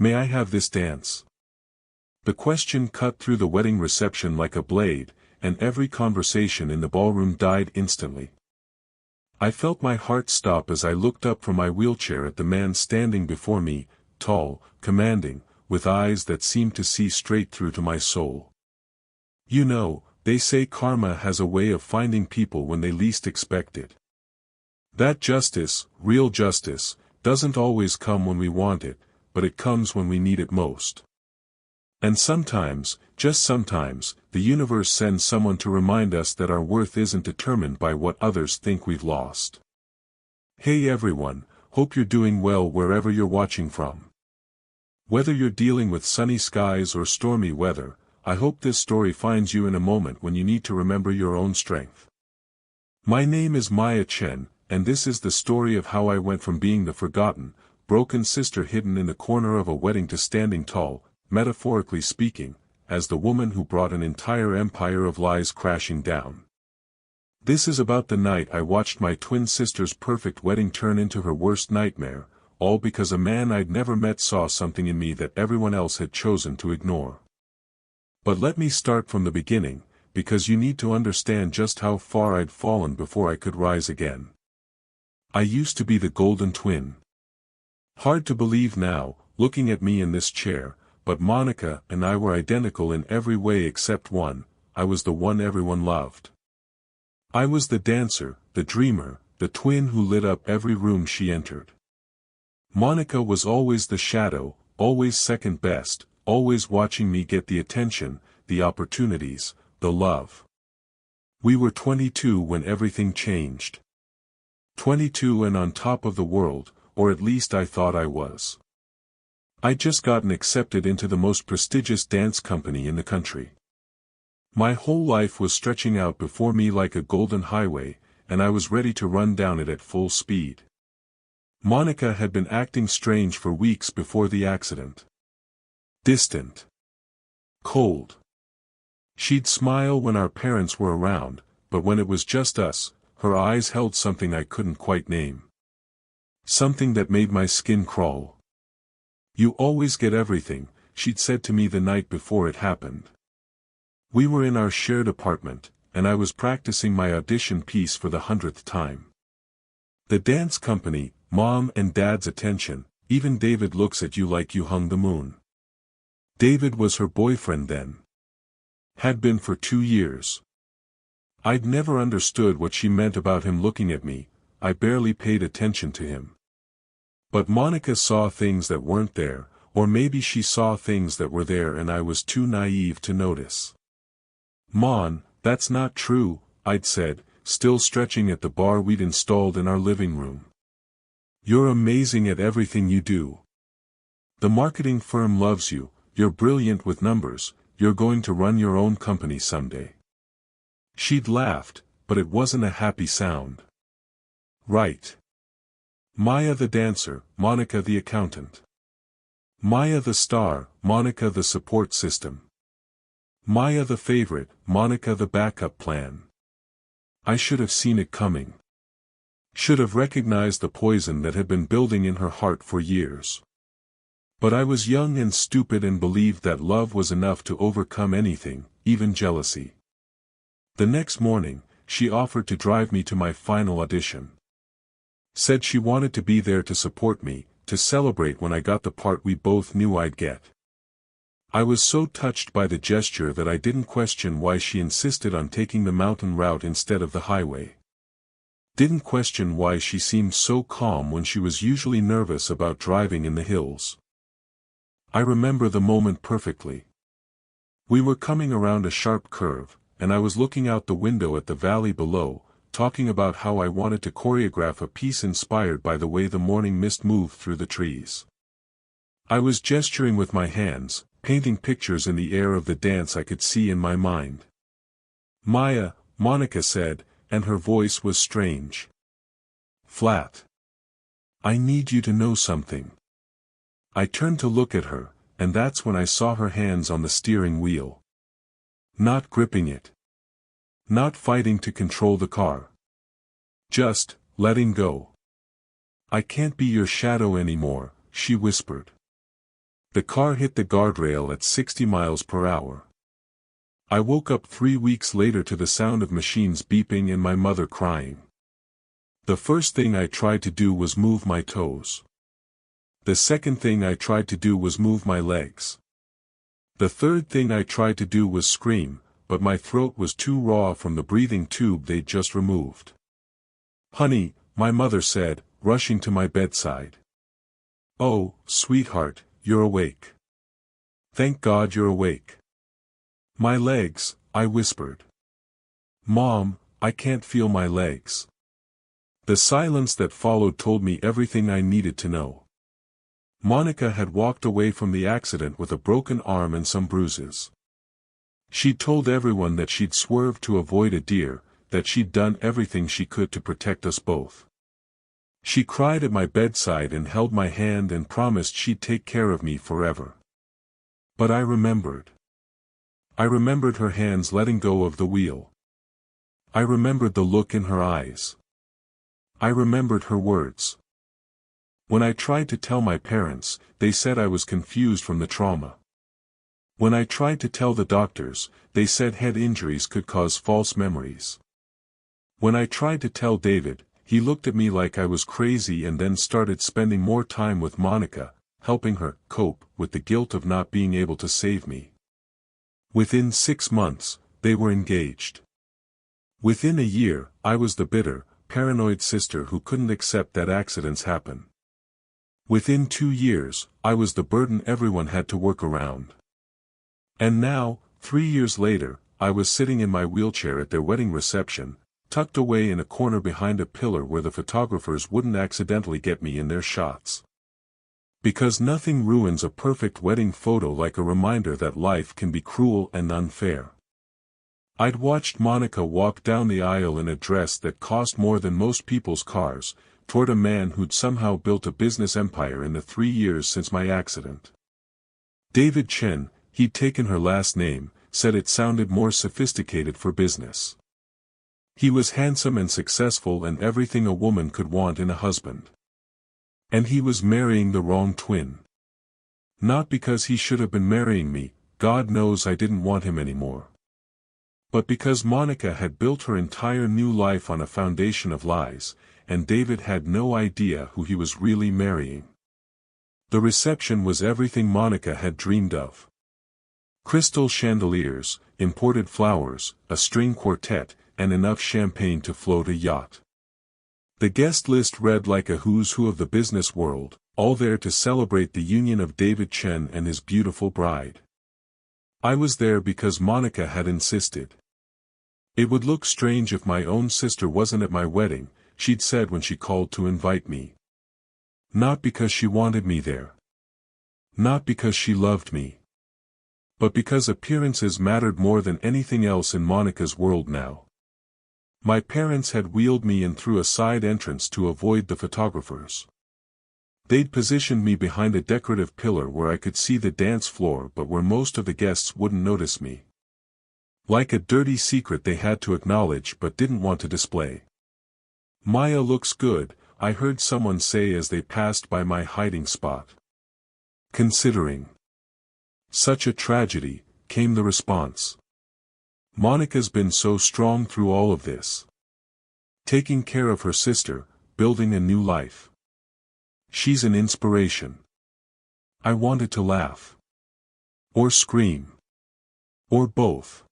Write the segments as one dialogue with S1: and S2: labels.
S1: May I have this dance? The question cut through the wedding reception like a blade, and every conversation in the ballroom died instantly. I felt my heart stop as I looked up from my wheelchair at the man standing before me, tall, commanding, with eyes that seemed to see straight through to my soul. You know, they say karma has a way of finding people when they least expect it. That justice, real justice, doesn't always come when we want it, but it comes when we need it most. And sometimes, just sometimes, the universe sends someone to remind us that our worth isn't determined by what others think we've lost. Hey everyone, hope you're doing well wherever you're watching from. Whether you're dealing with sunny skies or stormy weather, I hope this story finds you in a moment when you need to remember your own strength. My name is Maya Chen, and this is the story of how I went from being the forgotten, broken sister hidden in the corner of a wedding to standing tall, metaphorically speaking, as the woman who brought an entire empire of lies crashing down. This is about the night I watched my twin sister's perfect wedding turn into her worst nightmare, all because a man I'd never met saw something in me that everyone else had chosen to ignore. But let me start from the beginning, because you need to understand just how far I'd fallen before I could rise again. I used to be the golden twin. Hard to believe now, looking at me in this chair, but Monica and I were identical in every way except one. I was the one everyone loved. I was the dancer, the dreamer, the twin who lit up every room she entered. Monica was always the shadow, always second best, always watching me get the attention, the opportunities, the love. We were 22 when everything changed. 22 and on top of the world, or at least I thought I was. I'd just gotten accepted into the most prestigious dance company in the country. My whole life was stretching out before me like a golden highway, and I was ready to run down it at full speed. Monica had been acting strange for weeks before the accident. Distant. Cold. She'd smile when our parents were around, but when it was just us, her eyes held something I couldn't quite name. Something that made my skin crawl. "You always get everything," she'd said to me the night before it happened. We were in our shared apartment, and I was practicing my audition piece for the 100th time. The dance company, Mom and Dad's attention, even David looks at you like you hung the moon. David was her boyfriend then. Had been for 2 years. I'd never understood what she meant about him looking at me, I barely paid attention to him. But Monica saw things that weren't there, or maybe she saw things that were there and I was too naive to notice. "Mon, that's not true," I'd said, still stretching at the bar we'd installed in our living room. "You're amazing at everything you do. The marketing firm loves you, you're brilliant with numbers, you're going to run your own company someday." She'd laughed, but it wasn't a happy sound. Right. Maya the dancer, Monica the accountant. Maya the star, Monica the support system. Maya the favorite, Monica the backup plan. I should have seen it coming. Should have recognized the poison that had been building in her heart for years. But I was young and stupid and believed that love was enough to overcome anything, even jealousy. The next morning, she offered to drive me to my final audition. Said she wanted to be there to support me, to celebrate when I got the part we both knew I'd get. I was so touched by the gesture that I didn't question why she insisted on taking the mountain route instead of the highway. Didn't question why she seemed so calm when she was usually nervous about driving in the hills. I remember the moment perfectly. We were coming around a sharp curve, and I was looking out the window at the valley below, talking about how I wanted to choreograph a piece inspired by the way the morning mist moved through the trees. I was gesturing with my hands, painting pictures in the air of the dance I could see in my mind. "Maya," Monica said, and her voice was strange. Flat. "I need you to know something." I turned to look at her, and that's when I saw her hands on the steering wheel. Not gripping it. Not fighting to control the car. Just letting go. "I can't be your shadow anymore," she whispered. The car hit the guardrail at 60 miles per hour. I woke up 3 weeks later to the sound of machines beeping and my mother crying. The first thing I tried to do was move my toes. The second thing I tried to do was move my legs. The third thing I tried to do was scream, but my throat was too raw from the breathing tube they'd just removed. "Honey," my mother said, rushing to my bedside. "Oh, sweetheart, you're awake. Thank God you're awake." "My legs," I whispered. "Mom, I can't feel my legs." The silence that followed told me everything I needed to know. Monica had walked away from the accident with a broken arm and some bruises. She'd told everyone that she'd swerved to avoid a deer, that she'd done everything she could to protect us both. She cried at my bedside and held my hand and promised she'd take care of me forever. But I remembered. I remembered her hands letting go of the wheel. I remembered the look in her eyes. I remembered her words. When I tried to tell my parents, they said I was confused from the trauma. When I tried to tell the doctors, they said head injuries could cause false memories. When I tried to tell David, he looked at me like I was crazy and then started spending more time with Monica, helping her cope with the guilt of not being able to save me. Within 6 months, they were engaged. Within a year, I was the bitter, paranoid sister who couldn't accept that accidents happen. Within 2 years, I was the burden everyone had to work around. And now, 3 years later, I was sitting in my wheelchair at their wedding reception, tucked away in a corner behind a pillar where the photographers wouldn't accidentally get me in their shots. Because nothing ruins a perfect wedding photo like a reminder that life can be cruel and unfair. I'd watched Monica walk down the aisle in a dress that cost more than most people's cars, toward a man who'd somehow built a business empire in the 3 years since my accident. David Chen, he'd taken her last name, said it sounded more sophisticated for business. He was handsome and successful and everything a woman could want in a husband. And he was marrying the wrong twin. Not because he should have been marrying me, God knows I didn't want him anymore. But because Monica had built her entire new life on a foundation of lies, and David had no idea who he was really marrying. The reception was everything Monica had dreamed of. Crystal chandeliers, imported flowers, a string quartet, and enough champagne to float a yacht. The guest list read like a who's who of the business world, all there to celebrate the union of David Chen and his beautiful bride. I was there because Monica had insisted. It would look strange if my own sister wasn't at my wedding, she'd said when she called to invite me. Not because she wanted me there. Not because she loved me. But because appearances mattered more than anything else in Monica's world now. My parents had wheeled me in through a side entrance to avoid the photographers. They'd positioned me behind a decorative pillar where I could see the dance floor but where most of the guests wouldn't notice me. Like a dirty secret they had to acknowledge but didn't want to display. "Maya looks good," I heard someone say as they passed by my hiding spot. Considering such a tragedy, came the response. Monica's been so strong through all of this. Taking care of her sister, building a new life. She's an inspiration. I wanted to laugh. Or scream. Or both.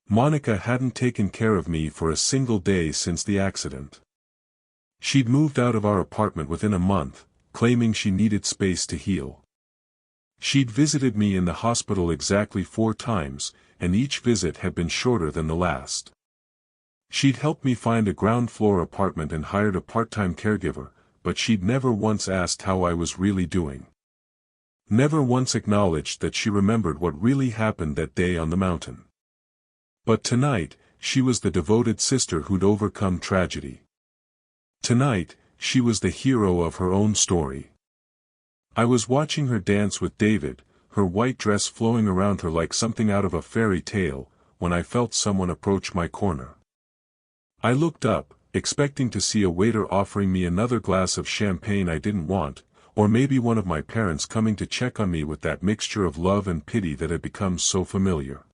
S1: Monica hadn't taken care of me for a single day since the accident. She'd moved out of our apartment within a month, claiming she needed space to heal. She'd visited me in the hospital exactly 4 times, and each visit had been shorter than the last. She'd helped me find a ground-floor apartment and hired a part-time caregiver, but she'd never once asked how I was really doing. Never once acknowledged that she remembered what really happened that day on the mountain. But tonight, she was the devoted sister who'd overcome tragedy. Tonight, she was the hero of her own story. I was watching her dance with David, her white dress flowing around her like something out of a fairy tale, when I felt someone approach my corner. I looked up, expecting to see a waiter offering me another glass of champagne I didn't want, or maybe one of my parents coming to check on me with that mixture of love and pity that had become so familiar.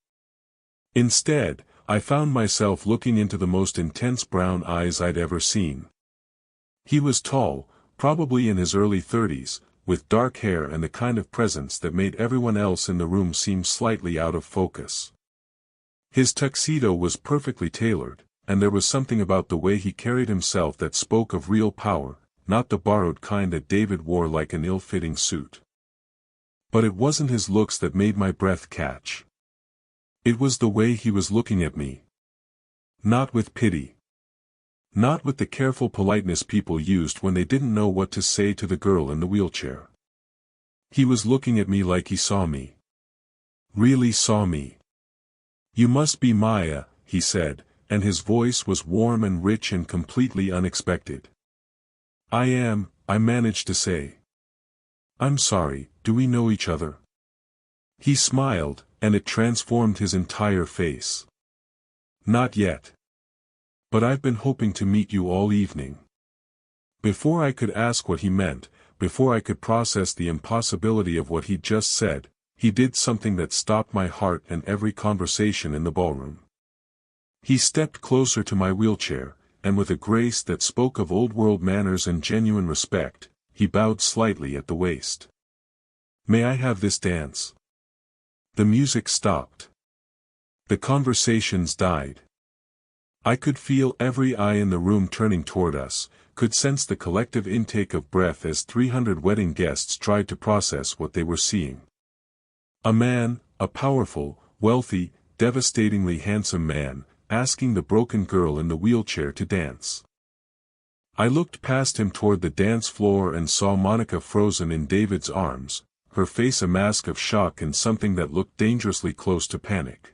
S1: Instead, I found myself looking into the most intense brown eyes I'd ever seen. He was tall, probably in his early 30s, with dark hair and the kind of presence that made everyone else in the room seem slightly out of focus. His tuxedo was perfectly tailored, and there was something about the way he carried himself that spoke of real power, not the borrowed kind that David wore like an ill-fitting suit. But it wasn't his looks that made my breath catch. It was the way he was looking at me. Not with pity. Not with the careful politeness people used when they didn't know what to say to the girl in the wheelchair. He was looking at me like he saw me. Really saw me. "You must be Maya," he said, and his voice was warm and rich and completely unexpected. "I am," I managed to say. "I'm sorry, do we know each other?" He smiled, and it transformed his entire face. "Not yet. But I've been hoping to meet you all evening." Before I could ask what he meant, before I could process the impossibility of what he'd just said, he did something that stopped my heart and every conversation in the ballroom. He stepped closer to my wheelchair, and with a grace that spoke of old-world manners and genuine respect, he bowed slightly at the waist. "May I have this dance?" The music stopped. The conversations died. I could feel every eye in the room turning toward us, could sense the collective intake of breath as 300 wedding guests tried to process what they were seeing. A man, a powerful, wealthy, devastatingly handsome man, asking the broken girl in the wheelchair to dance. I looked past him toward the dance floor and saw Monica frozen in David's arms, her face a mask of shock and something that looked dangerously close to panic.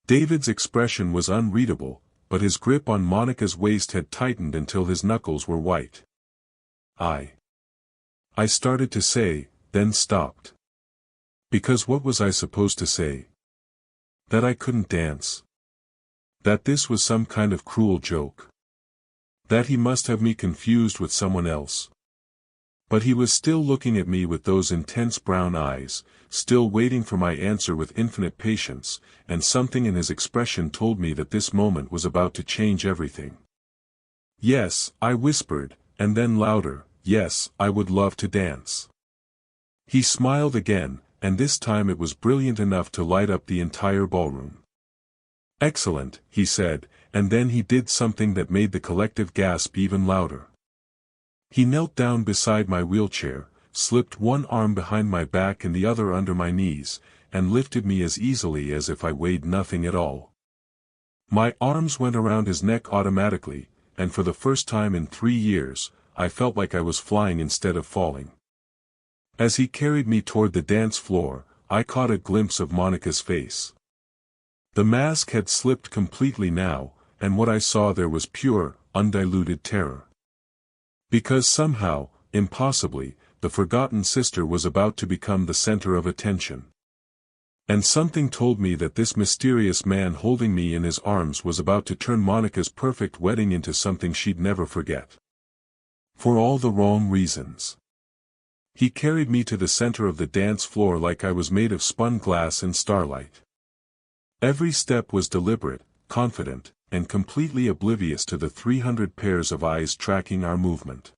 S1: David's expression was unreadable, but his grip on Monica's waist had tightened until his knuckles were white. I started to say, then stopped. Because what was I supposed to say? That I couldn't dance? That this was some kind of cruel joke? That he must have me confused with someone else? But he was still looking at me with those intense brown eyes, still waiting for my answer with infinite patience, and something in his expression told me that this moment was about to change everything. "Yes," I whispered, and then louder, "yes, I would love to dance." He smiled again, and this time it was brilliant enough to light up the entire ballroom. "Excellent," he said, and then he did something that made the collective gasp even louder. He knelt down beside my wheelchair, slipped one arm behind my back and the other under my knees, and lifted me as easily as if I weighed nothing at all. My arms went around his neck automatically, and for the first time in 3 years, I felt like I was flying instead of falling. As he carried me toward the dance floor, I caught a glimpse of Monica's face. The mask had slipped completely now, and what I saw there was pure, undiluted terror. Because somehow, impossibly, the forgotten sister was about to become the center of attention. And something told me that this mysterious man holding me in his arms was about to turn Monica's perfect wedding into something she'd never forget. For all the wrong reasons. He carried me to the center of the dance floor like I was made of spun glass and starlight. Every step was deliberate, confident, and completely oblivious to the 300 pairs of eyes tracking our movement.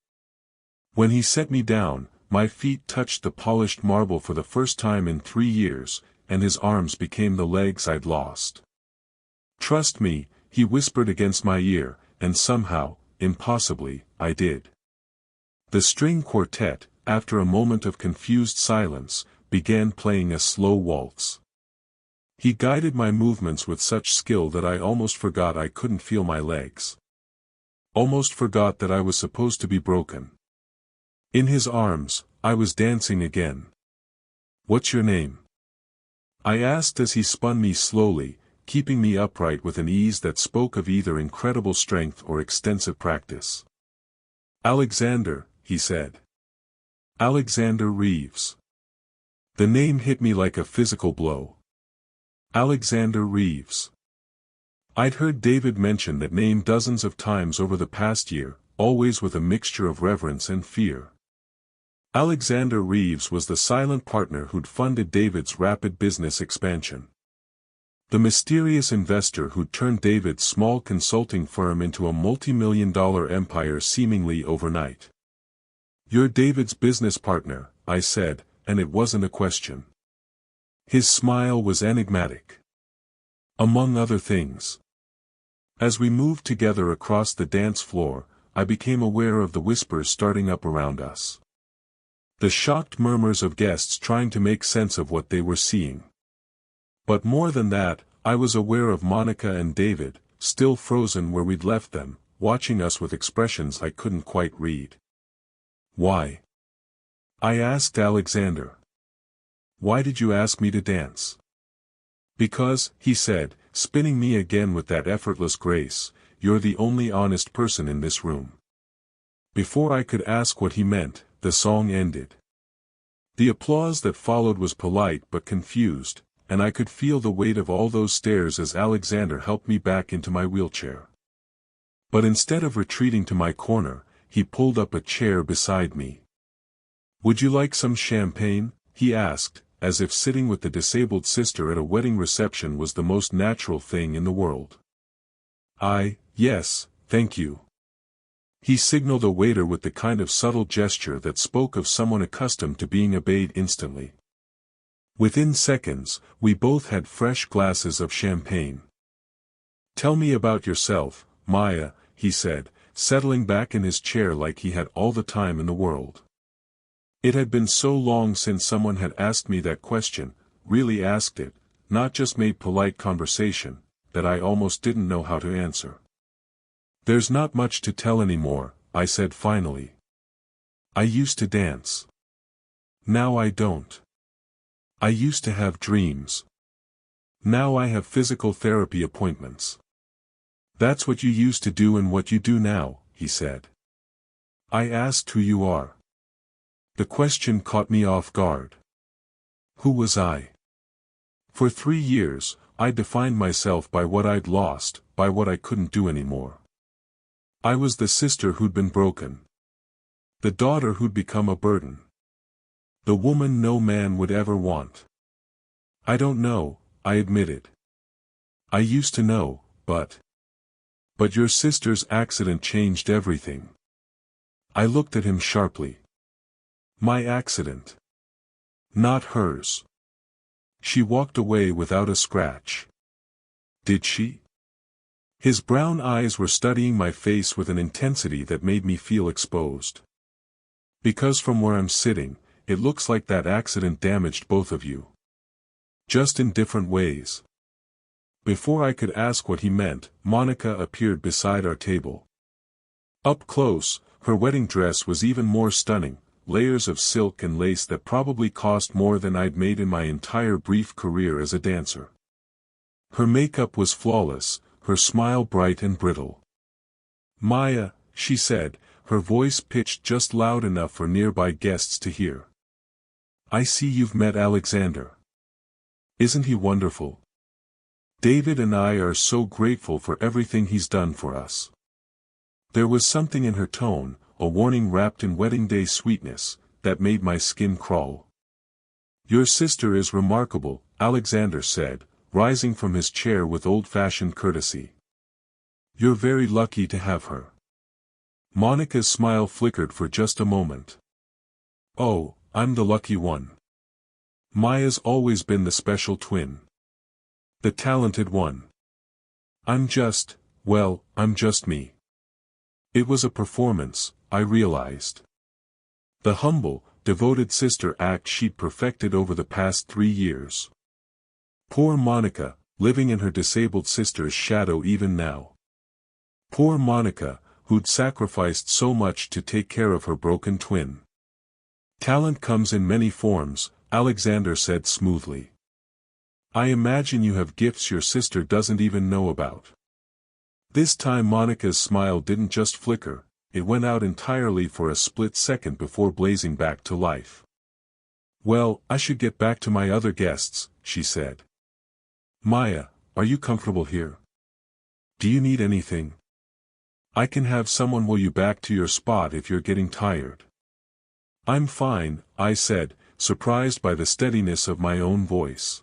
S1: When he set me down, my feet touched the polished marble for the first time in 3 years, and his arms became the legs I'd lost. "Trust me," he whispered against my ear, and somehow, impossibly, I did. The string quartet, after a moment of confused silence, began playing a slow waltz. He guided my movements with such skill that I almost forgot I couldn't feel my legs. Almost forgot that I was supposed to be broken. In his arms, I was dancing again. "What's your name?" I asked as he spun me slowly, keeping me upright with an ease that spoke of either incredible strength or extensive practice. "Alexander," he said. "Alexander Reeves." The name hit me like a physical blow. Alexander Reeves. I'd heard David mention that name dozens of times over the past year, always with a mixture of reverence and fear. Alexander Reeves was the silent partner who'd funded David's rapid business expansion. The mysterious investor who'd turned David's small consulting firm into a multi-million-dollar empire seemingly overnight. "You're David's business partner," I said, and it wasn't a question. His smile was enigmatic. "Among other things." As we moved together across the dance floor, I became aware of the whispers starting up around us. The shocked murmurs of guests trying to make sense of what they were seeing. But more than that, I was aware of Monica and David, still frozen where we'd left them, watching us with expressions I couldn't quite read. "Why?" I asked Alexander. "Why did you ask me to dance?" "Because," he said, spinning me again with that effortless grace, "you're the only honest person in this room." Before I could ask what he meant, the song ended. The applause that followed was polite but confused, and I could feel the weight of all those stares as Alexander helped me back into my wheelchair. But instead of retreating to my corner, he pulled up a chair beside me. "Would you like some champagne?" he asked, as if sitting with the disabled sister at a wedding reception was the most natural thing in the world. Yes, thank you." He signaled a waiter with the kind of subtle gesture that spoke of someone accustomed to being obeyed instantly. Within seconds, we both had fresh glasses of champagne. "Tell me about yourself, Maya," he said, settling back in his chair like he had all the time in the world. It had been so long since someone had asked me that question, really asked it, not just made polite conversation, that I almost didn't know how to answer. "There's not much to tell anymore," I said finally. "I used to dance. Now I don't. I used to have dreams. Now I have physical therapy appointments." "That's what you used to do and what you do now," he said. I asked who you are. The question caught me off guard. Who was I? For 3 years, I defined myself by what I'd lost, by what I couldn't do anymore. I was the sister who'd been broken. The daughter who'd become a burden. The woman no man would ever want. "I don't know," I admitted. "I used to know, but your sister's accident changed everything." I looked at him sharply. "My accident. Not hers. She walked away without a scratch." "Did she?" His brown eyes were studying my face with an intensity that made me feel exposed. "Because from where I'm sitting, it looks like that accident damaged both of you. Just in different ways." Before I could ask what he meant, Monica appeared beside our table. Up close, her wedding dress was even more stunning, layers of silk and lace that probably cost more than I'd made in my entire brief career as a dancer. Her makeup was flawless, her smile bright and brittle. "Maya," she said, her voice pitched just loud enough for nearby guests to hear. "I see you've met Alexander. Isn't he wonderful? David and I are so grateful for everything he's done for us." There was something in her tone, a warning wrapped in wedding day sweetness, that made my skin crawl. "Your sister is remarkable," Alexander said, rising from his chair with old-fashioned courtesy. "You're very lucky to have her." Monica's smile flickered for just a moment. "Oh, I'm the lucky one. Maya's always been the special twin. The talented one. I'm just me." It was a performance, I realized. The humble, devoted sister act she'd perfected over the past 3 years. Poor Monica, living in her disabled sister's shadow even now. Poor Monica, who'd sacrificed so much to take care of her broken twin. "Talent comes in many forms," Alexander said smoothly. "I imagine you have gifts your sister doesn't even know about." This time Monica's smile didn't just flicker, it went out entirely for a split second before blazing back to life. "Well, I should get back to my other guests," she said. "Maya, are you comfortable here? Do you need anything? I can have someone wheel you back to your spot if you're getting tired." I'm fine, I said, surprised by the steadiness of my own voice.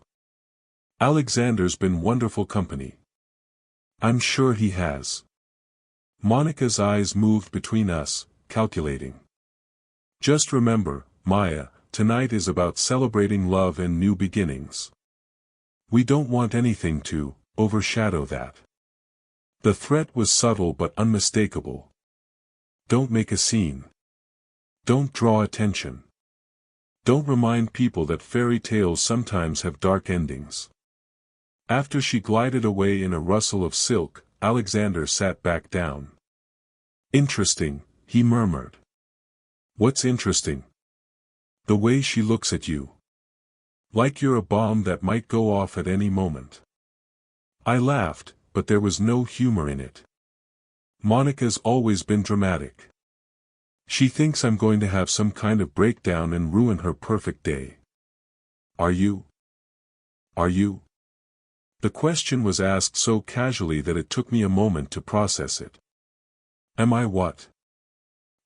S1: Alexander's been wonderful company. I'm sure he has. Monica's eyes moved between us, calculating. Just remember, Maya, tonight is about celebrating love and new beginnings. We don't want anything to overshadow that. The threat was subtle but unmistakable. Don't make a scene. Don't draw attention. Don't remind people that fairy tales sometimes have dark endings. After she glided away in a rustle of silk, Alexander sat back down. Interesting, he murmured. What's interesting? The way she looks at you. Like you're a bomb that might go off at any moment. I laughed, but there was no humor in it. Monica's always been dramatic. She thinks I'm going to have some kind of breakdown and ruin her perfect day. Are you? Are you? The question was asked so casually that it took me a moment to process it. Am I what?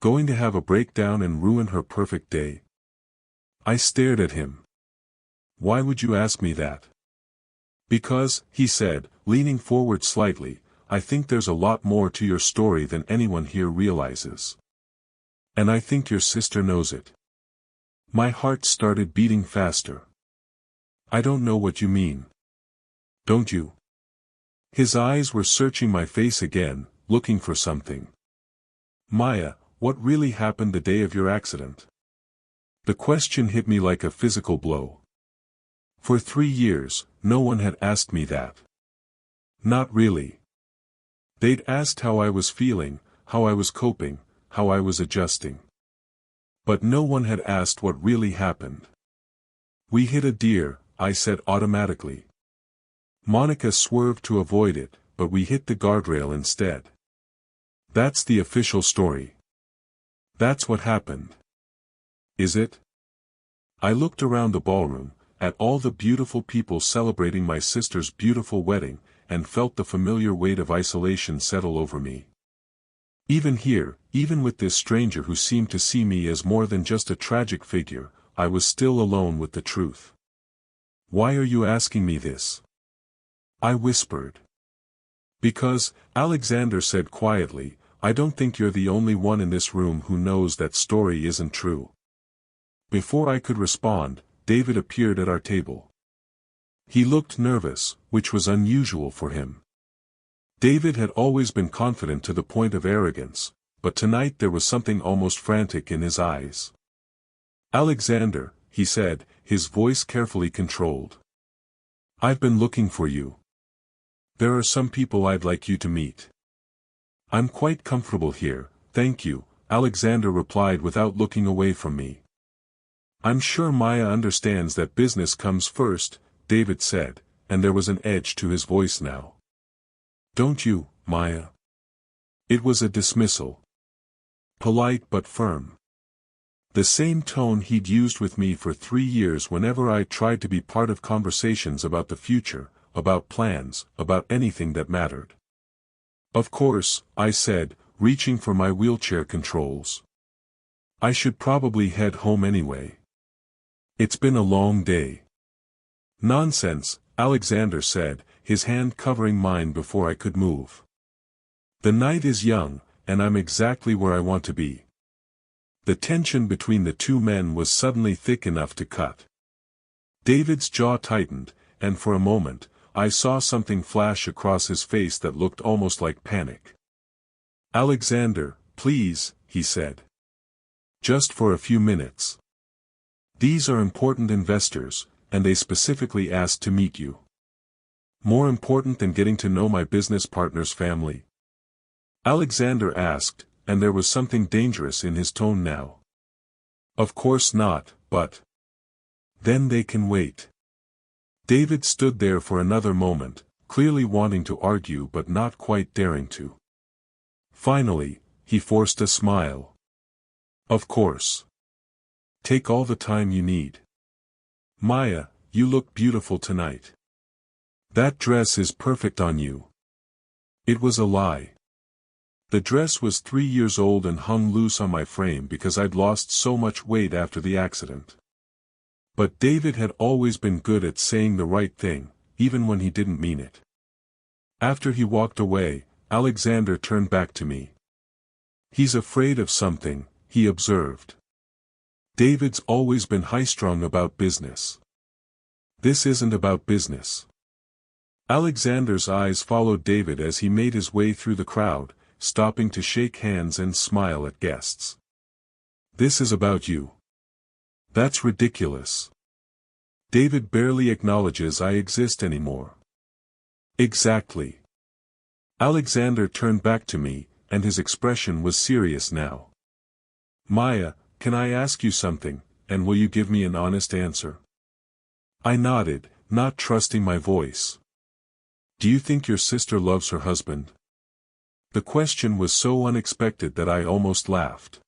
S1: Going to have a breakdown and ruin her perfect day? I stared at him. Why would you ask me that? Because, he said, leaning forward slightly, I think there's a lot more to your story than anyone here realizes. And I think your sister knows it. My heart started beating faster. I don't know what you mean. Don't you? His eyes were searching my face again, looking for something. Maya, what really happened the day of your accident? The question hit me like a physical blow. For 3 years, no one had asked me that. Not really. They'd asked how I was feeling, how I was coping, how I was adjusting. But no one had asked what really happened. We hit a deer, I said automatically. Monica swerved to avoid it, but we hit the guardrail instead. That's the official story. That's what happened. Is it? I looked around the ballroom, at all the beautiful people celebrating my sister's beautiful wedding, and felt the familiar weight of isolation settle over me. Even here, even with this stranger who seemed to see me as more than just a tragic figure, I was still alone with the truth. Why are you asking me this? I whispered. Because, Alexander said quietly, I don't think you're the only one in this room who knows that story isn't true. Before I could respond, David appeared at our table. He looked nervous, which was unusual for him. David had always been confident to the point of arrogance, but tonight there was something almost frantic in his eyes. Alexander, he said, his voice carefully controlled. I've been looking for you. There are some people I'd like you to meet. I'm quite comfortable here, thank you, Alexander replied without looking away from me. I'm sure Maya understands that business comes first, David said, and there was an edge to his voice now. Don't you, Maya? It was a dismissal. Polite but firm. The same tone he'd used with me for 3 years whenever I tried to be part of conversations about the future, about plans, about anything that mattered. Of course, I said, reaching for my wheelchair controls. I should probably head home anyway. It's been a long day. Nonsense, Alexander said, his hand covering mine before I could move. The night is young, and I'm exactly where I want to be. The tension between the two men was suddenly thick enough to cut. David's jaw tightened, and for a moment, I saw something flash across his face that looked almost like panic. Alexander, please, he said. Just for a few minutes. These are important investors, and they specifically asked to meet you. More important than getting to know my business partner's family? Alexander asked, and there was something dangerous in his tone now. Of course not, but... Then they can wait. David stood there for another moment, clearly wanting to argue but not quite daring to. Finally, he forced a smile. Of course. Take all the time you need. Maya, you look beautiful tonight. That dress is perfect on you. It was a lie. The dress was 3 years old and hung loose on my frame because I'd lost so much weight after the accident. But David had always been good at saying the right thing, even when he didn't mean it. After he walked away, Alexander turned back to me. "He's afraid of something," he observed. "David's always been high-strung about business. This isn't about business." Alexander's eyes followed David as he made his way through the crowd, stopping to shake hands and smile at guests. "This is about you." "That's ridiculous. David barely acknowledges I exist anymore." "Exactly." Alexander turned back to me, and his expression was serious now. "Maya, can I ask you something, and will you give me an honest answer?" I nodded, not trusting my voice. "Do you think your sister loves her husband?" The question was so unexpected that I almost laughed.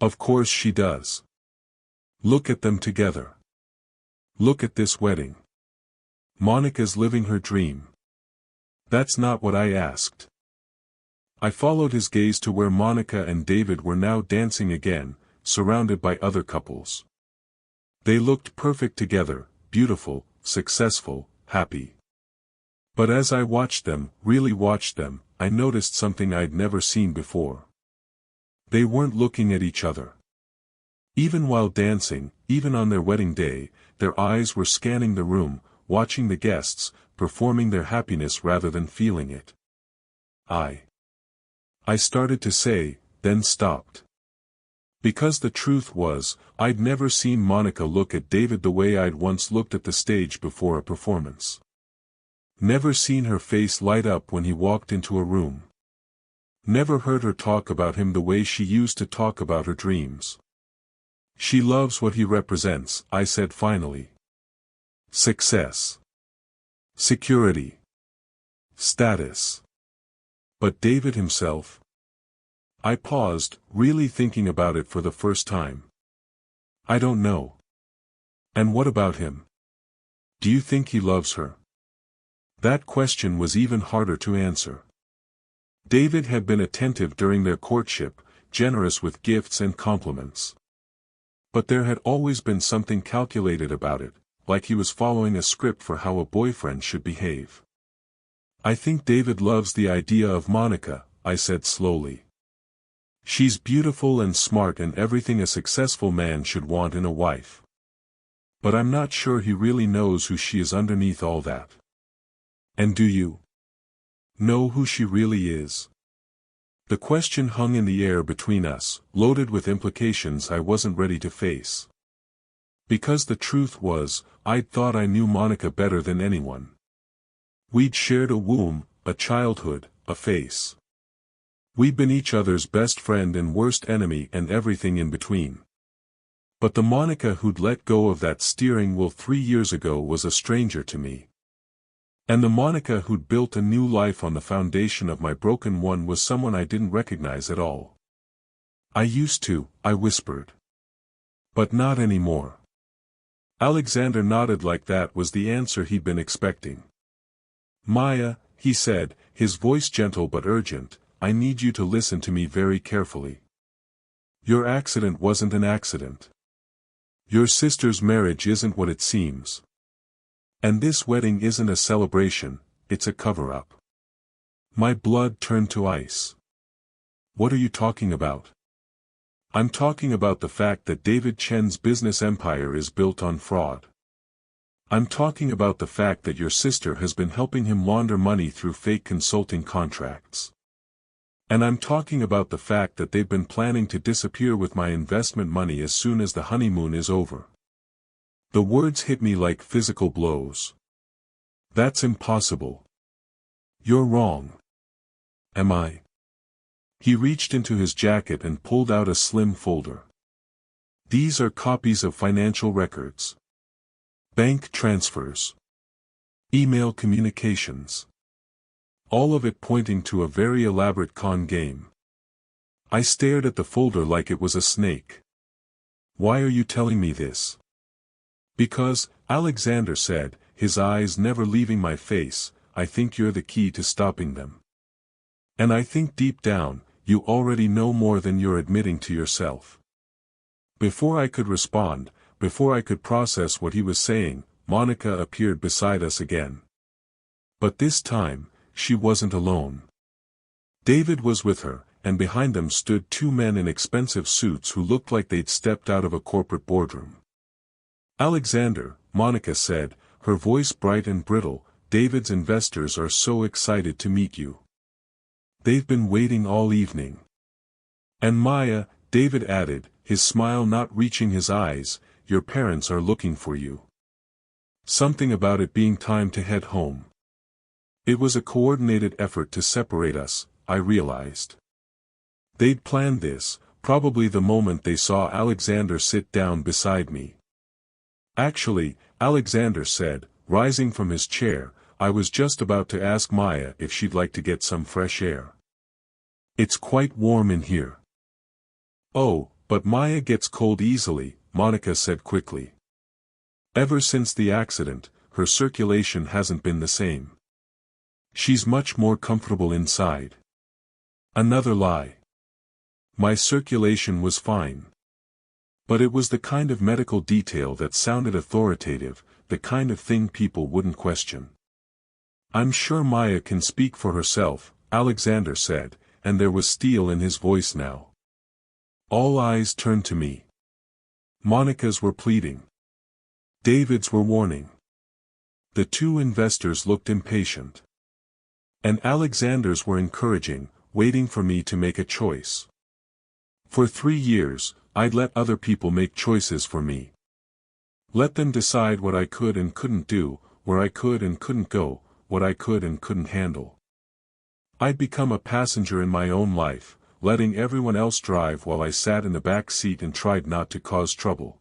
S1: "Of course she does. Look at them together. Look at this wedding. Monica's living her dream." "That's not what I asked." I followed his gaze to where Monica and David were now dancing again, surrounded by other couples. They looked perfect together, beautiful, successful, happy. But as I watched them, really watched them, I noticed something I'd never seen before. They weren't looking at each other. Even while dancing, even on their wedding day, their eyes were scanning the room, watching the guests, performing their happiness rather than feeling it. I started to say, then stopped. Because the truth was, I'd never seen Monica look at David the way I'd once looked at the stage before a performance. Never seen her face light up when he walked into a room. Never heard her talk about him the way she used to talk about her dreams. "She loves what he represents," I said finally. "Success. Security. Status. But David himself?" I paused, really thinking about it for the first time. "I don't know." "And what about him? Do you think he loves her?" That question was even harder to answer. David had been attentive during their courtship, generous with gifts and compliments. But there had always been something calculated about it, like he was following a script for how a boyfriend should behave. "I think David loves the idea of Monica," I said slowly. "She's beautiful and smart and everything a successful man should want in a wife. But I'm not sure he really knows who she is underneath all that." "And do you know who she really is?" The question hung in the air between us, loaded with implications I wasn't ready to face. Because the truth was, I'd thought I knew Monica better than anyone. We'd shared a womb, a childhood, a face. We'd been each other's best friend and worst enemy and everything in between. But the Monica who'd let go of that steering wheel 3 years ago was a stranger to me. And the Monica who'd built a new life on the foundation of my broken one was someone I didn't recognize at all. "I used to," I whispered. "But not anymore." Alexander nodded like that was the answer he'd been expecting. "Maya," he said, his voice gentle but urgent, "I need you to listen to me very carefully. Your accident wasn't an accident. Your sister's marriage isn't what it seems. And this wedding isn't a celebration, it's a cover-up." My blood turned to ice. "What are you talking about?" "I'm talking about the fact that David Chen's business empire is built on fraud. I'm talking about the fact that your sister has been helping him launder money through fake consulting contracts. And I'm talking about the fact that they've been planning to disappear with my investment money as soon as the honeymoon is over." The words hit me like physical blows. "That's impossible. You're wrong." "Am I?" He reached into his jacket and pulled out a slim folder. "These are copies of financial records. Bank transfers. Email communications. All of it pointing to a very elaborate con game." I stared at the folder like it was a snake. "Why are you telling me this?" "Because," Alexander said, his eyes never leaving my face, "I think you're the key to stopping them. And I think deep down, you already know more than you're admitting to yourself. Before I could respond, before I could process what he was saying, Monica appeared beside us again. But this time, she wasn't alone. David was with her, and behind them stood two men in expensive suits who looked like they'd stepped out of a corporate boardroom. "Alexander," Monica said, her voice bright and brittle, "David's investors are so excited to meet you. They've been waiting all evening." "And Maya," David added, his smile not reaching his eyes, "your parents are looking for you." Something about it being time to head home. It was a coordinated effort to separate us, I realized. They'd planned this, probably the moment they saw Alexander sit down beside me. "Actually," Alexander said, rising from his chair, "I was just about to ask Maya if she'd like to get some fresh air. It's quite warm in here." "Oh, but Maya gets cold easily," Monica said quickly. "Ever since the accident, her circulation hasn't been the same. She's much more comfortable inside." Another lie. My circulation was fine. But it was the kind of medical detail that sounded authoritative, the kind of thing people wouldn't question. "I'm sure Maya can speak for herself," Alexander said, and there was steel in his voice now. All eyes turned to me. Monica's were pleading. David's were warning. The two investors looked impatient. And Alexander's were encouraging, waiting for me to make a choice. For 3 years, I'd let other people make choices for me. Let them decide what I could and couldn't do, where I could and couldn't go, what I could and couldn't handle. I'd become a passenger in my own life, letting everyone else drive while I sat in the back seat and tried not to cause trouble.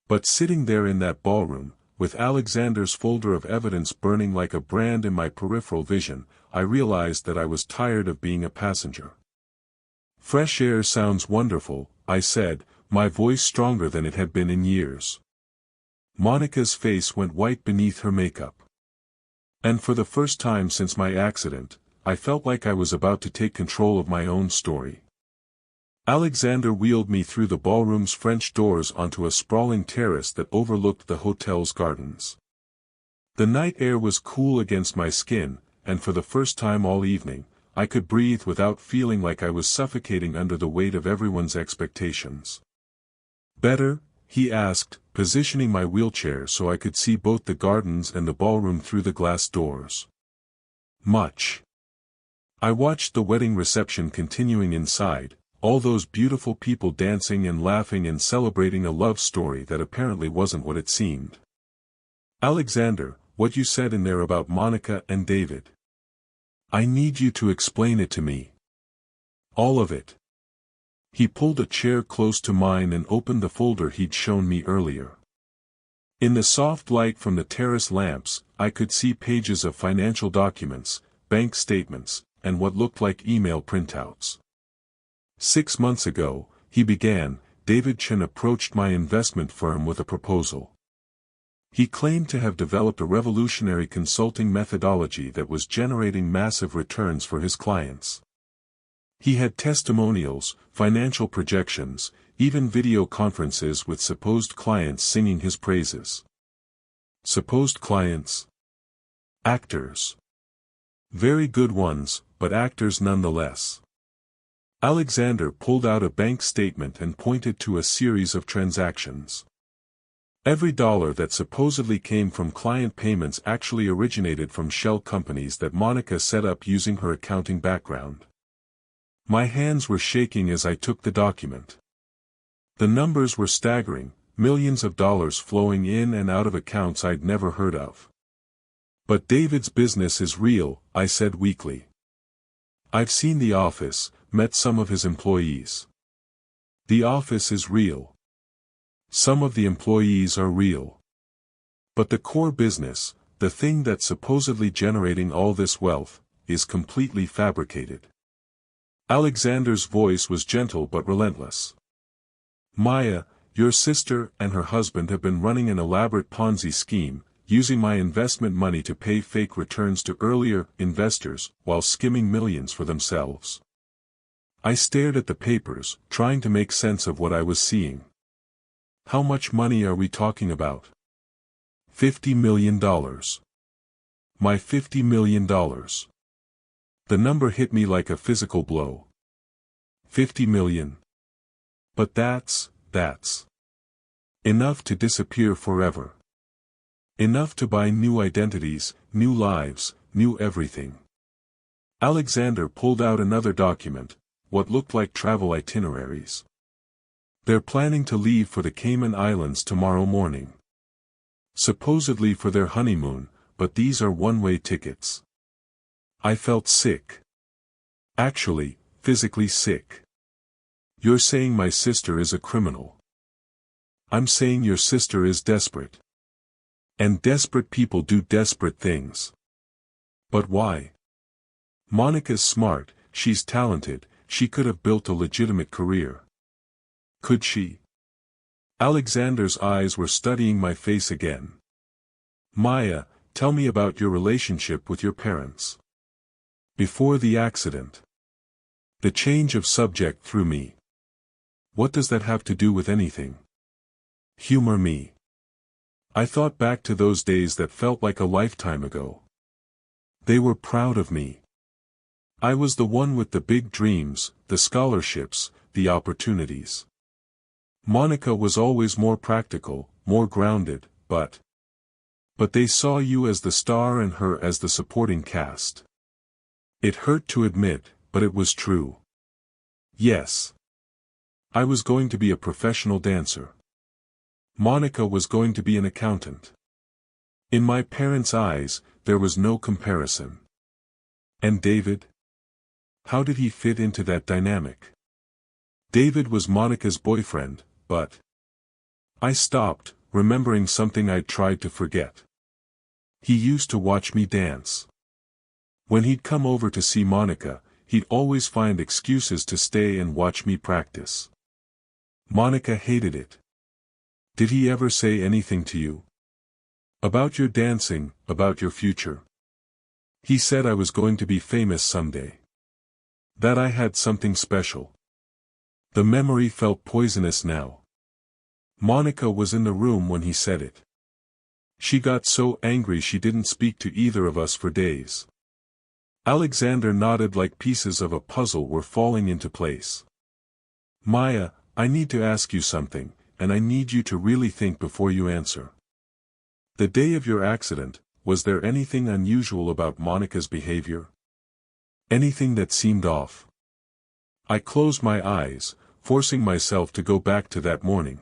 S1: But sitting there in that ballroom, with Alexander's folder of evidence burning like a brand in my peripheral vision, I realized that I was tired of being a passenger. "Fresh air sounds wonderful," I said, my voice stronger than it had been in years. Monica's face went white beneath her makeup. And for the first time since my accident, I felt like I was about to take control of my own story. Alexander wheeled me through the ballroom's French doors onto a sprawling terrace that overlooked the hotel's gardens. The night air was cool against my skin, and for the first time all evening, I could breathe without feeling like I was suffocating under the weight of everyone's expectations. "Better?" he asked, positioning my wheelchair so I could see both the gardens and the ballroom through the glass doors. "Much." I watched the wedding reception continuing inside, all those beautiful people dancing and laughing and celebrating a love story that apparently wasn't what it seemed. "Alexander, what you said in there about Monica and David. I need you to explain it to me. All of it." He pulled a chair close to mine and opened the folder he'd shown me earlier. In the soft light from the terrace lamps, I could see pages of financial documents, bank statements, and what looked like email printouts. 6 months ago, he began, David Chen approached my investment firm with a proposal. He claimed to have developed a revolutionary consulting methodology that was generating massive returns for his clients. He had testimonials, financial projections, even video conferences with supposed clients singing his praises. Supposed clients? Actors. Very good ones, but actors nonetheless. Alexander pulled out a bank statement and pointed to a series of transactions. Every dollar that supposedly came from client payments actually originated from shell companies that Monica set up using her accounting background. My hands were shaking as I took the document. The numbers were staggering, millions of dollars flowing in and out of accounts I'd never heard of. "But David's business is real," I said weakly. "I've seen the office, met some of his employees. The office is real. Some of the employees are real. But the core business, the thing that's supposedly generating all this wealth, is completely fabricated." Alexander's voice was gentle but relentless. "Maya, your sister and her husband have been running an elaborate Ponzi scheme, using my investment money to pay fake returns to earlier investors while skimming millions for themselves. I stared at the papers, trying to make sense of what I was seeing. How much money are we talking about? $50 million. My $50 million. The number hit me like a physical blow. 50 million. But that's enough to disappear forever. Enough to buy new identities, new lives, new everything. Alexander pulled out another document, what looked like travel itineraries. They're planning to leave for the Cayman Islands tomorrow morning. Supposedly for their honeymoon, but these are one-way tickets. I felt sick. Actually, physically sick. You're saying my sister is a criminal. I'm saying your sister is desperate. And desperate people do desperate things. But why? Monica's smart, she's talented, she could have built a legitimate career. Could she? Alexander's eyes were studying my face again. Maya, tell me about your relationship with your parents. Before the accident. The change of subject threw me. What does that have to do with anything? Humor me. I thought back to those days that felt like a lifetime ago. They were proud of me. I was the one with the big dreams, the scholarships, the opportunities. Monica was always more practical, more grounded, but they saw you as the star and her as the supporting cast. It hurt to admit, but it was true. Yes. I was going to be a professional dancer. Monica was going to be an accountant. In my parents' eyes, there was no comparison. And David? How did he fit into that dynamic? David was Monica's boyfriend, but I stopped, remembering something I'd tried to forget. He used to watch me dance. When he'd come over to see Monica, he'd always find excuses to stay and watch me practice. Monica hated it. Did he ever say anything to you? About your dancing, about your future? He said I was going to be famous someday. That I had something special. The memory felt poisonous now. Monica was in the room when he said it. She got so angry she didn't speak to either of us for days. Alexander nodded like pieces of a puzzle were falling into place. Maya, I need to ask you something, and I need you to really think before you answer. The day of your accident, was there anything unusual about Monica's behavior? Anything that seemed off? I closed my eyes, forcing myself to go back to that morning.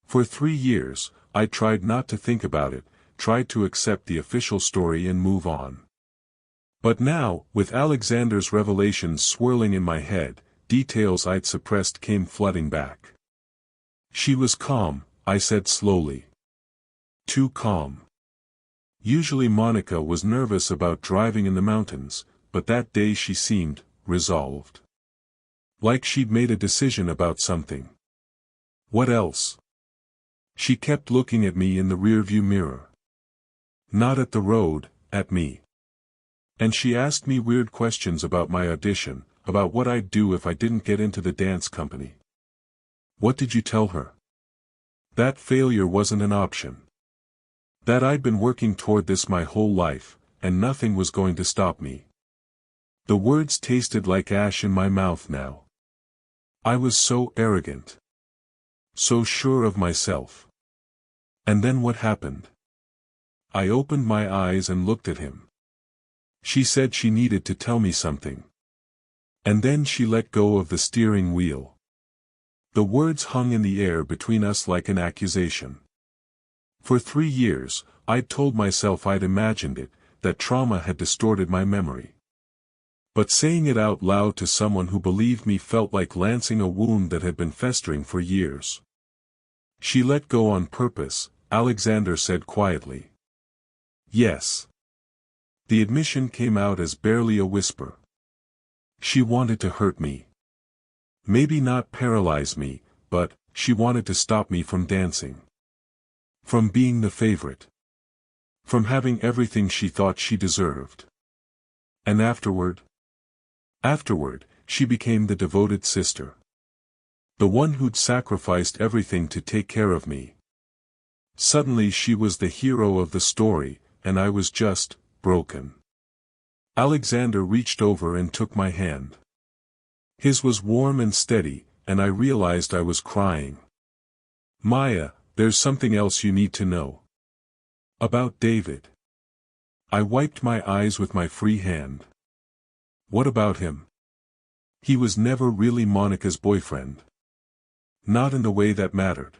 S1: For 3 years, I tried not to think about it, tried to accept the official story and move on. But now, with Alexander's revelations swirling in my head, details I'd suppressed came flooding back. She was calm, I said slowly. Too calm. Usually Monica was nervous about driving in the mountains, but that day she seemed resolved. Like she'd made a decision about something. What else? She kept looking at me in the rearview mirror. Not at the road, at me. And she asked me weird questions about my audition, about what I'd do if I didn't get into the dance company. What did you tell her? That failure wasn't an option. That I'd been working toward this my whole life, and nothing was going to stop me. The words tasted like ash in my mouth now. I was so arrogant. So sure of myself. And then what happened? I opened my eyes and looked at him. She said she needed to tell me something. And then she let go of the steering wheel. The words hung in the air between us like an accusation. For 3 years, I'd told myself I'd imagined it, that trauma had distorted my memory. But saying it out loud to someone who believed me felt like lancing a wound that had been festering for years. She let go on purpose, Alexander said quietly. Yes. The admission came out as barely a whisper. She wanted to hurt me. Maybe not paralyze me, but she wanted to stop me from dancing. From being the favorite. From having everything she thought she deserved. And afterward? Afterward, she became the devoted sister. The one who'd sacrificed everything to take care of me. Suddenly she was the hero of the story, and I was just broken. Alexander reached over and took my hand. His was warm and steady, and I realized I was crying. Maya, there's something else you need to know. About David. I wiped my eyes with my free hand. What about him? He was never really Monica's boyfriend. Not in the way that mattered.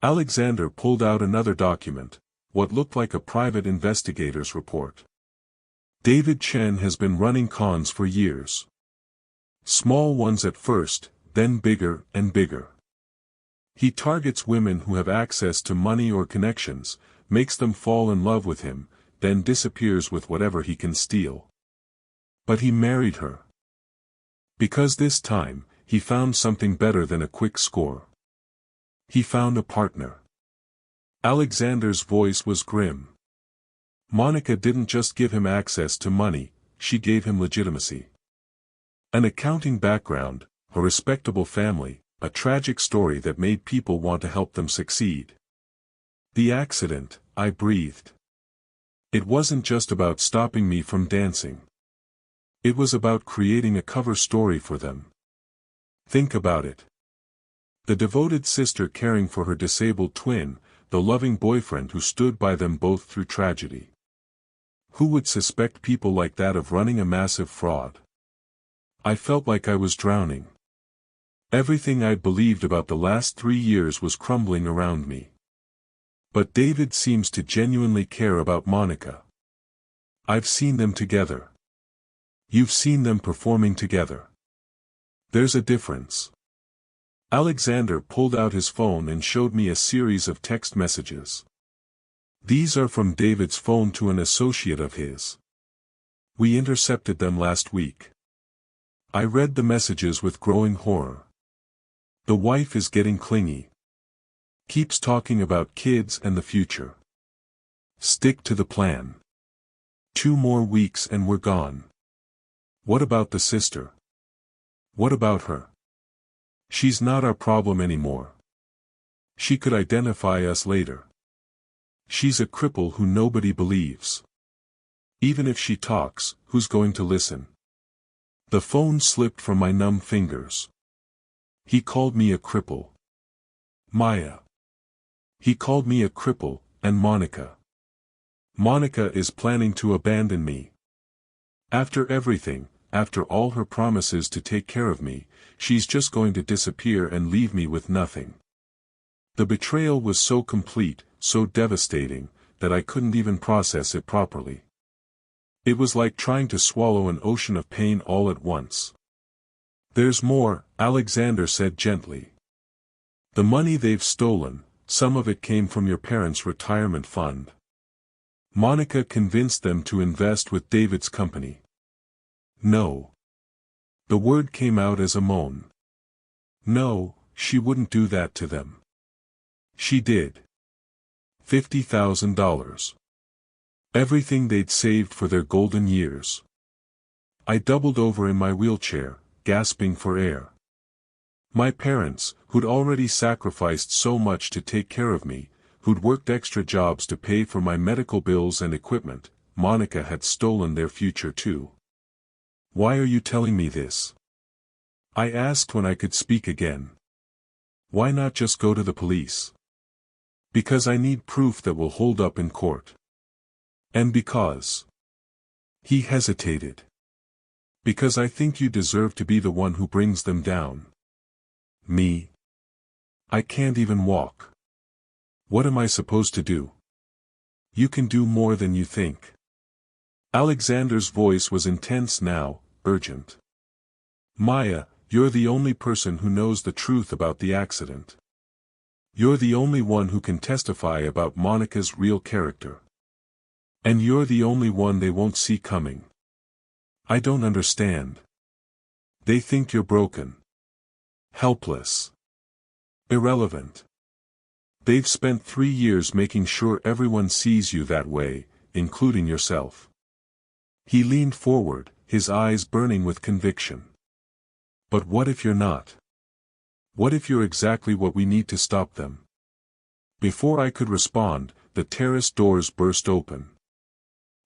S1: Alexander pulled out another document, what looked like a private investigator's report. David Chen has been running cons for years. Small ones at first, then bigger and bigger. He targets women who have access to money or connections, makes them fall in love with him, then disappears with whatever he can steal. But he married her. Because this time, he found something better than a quick score. He found a partner. Alexander's voice was grim. Monica didn't just give him access to money, she gave him legitimacy. An accounting background, a respectable family, a tragic story that made people want to help them succeed. The accident, I breathed. It wasn't just about stopping me from dancing. It was about creating a cover story for them. Think about it. The devoted sister caring for her disabled twin, the loving boyfriend who stood by them both through tragedy. Who would suspect people like that of running a massive fraud? I felt like I was drowning. Everything I'd believed about the last 3 years was crumbling around me. But David seems to genuinely care about Monica. I've seen them together. You've seen them performing together. There's a difference. Alexander pulled out his phone and showed me a series of text messages. These are from David's phone to an associate of his. We intercepted them last week. I read the messages with growing horror. The wife is getting clingy. Keeps talking about kids and the future. Stick to the plan. 2 more weeks and we're gone. What about the sister? What about her? She's not our problem anymore. She could identify us later. She's a cripple who nobody believes. Even if she talks, who's going to listen? The phone slipped from my numb fingers. He called me a cripple. Maya. He called me a cripple, and Monica. Monica is planning to abandon me. After everything, after all her promises to take care of me, she's just going to disappear and leave me with nothing. The betrayal was so complete, so devastating, that I couldn't even process it properly. It was like trying to swallow an ocean of pain all at once. There's more, Alexander said gently. The money they've stolen, some of it came from your parents' retirement fund. Monica convinced them to invest with David's company. No. The word came out as a moan. No, she wouldn't do that to them. She did. $50,000. Everything they'd saved for their golden years. I doubled over in my wheelchair, gasping for air. My parents, who'd already sacrificed so much to take care of me, who'd worked extra jobs to pay for my medical bills and equipment, Monica had stolen their future too. Why are you telling me this? I asked when I could speak again. Why not just go to the police? Because I need proof that will hold up in court. And because. He hesitated. Because I think you deserve to be the one who brings them down. Me? I can't even walk. What am I supposed to do? You can do more than you think. Alexander's voice was intense now, urgent. Maya, you're the only person who knows the truth about the accident. You're the only one who can testify about Monica's real character. And you're the only one they won't see coming. I don't understand. They think you're broken. Helpless. Irrelevant. They've spent 3 years making sure everyone sees you that way, including yourself. He leaned forward, his eyes burning with conviction. But what if you're not? What if you're exactly what we need to stop them? Before I could respond, the terrace doors burst open.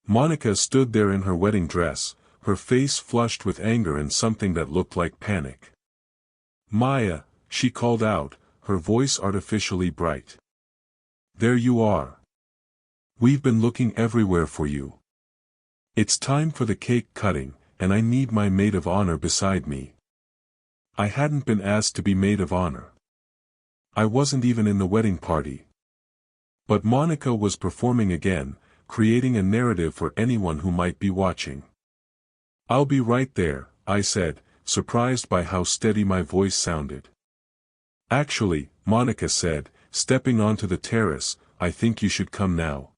S1: Monica stood there in her wedding dress, her face flushed with anger and something that looked like panic. "Maya," she called out, her voice artificially bright. "There you are. We've been looking everywhere for you. It's time for the cake cutting, and I need my maid of honor beside me." I hadn't been asked to be maid of honor. I wasn't even in the wedding party. But Monica was performing again, creating a narrative for anyone who might be watching. "I'll be right there," I said, surprised by how steady my voice sounded. "Actually," Monica said, stepping onto the terrace, "I think you should come now.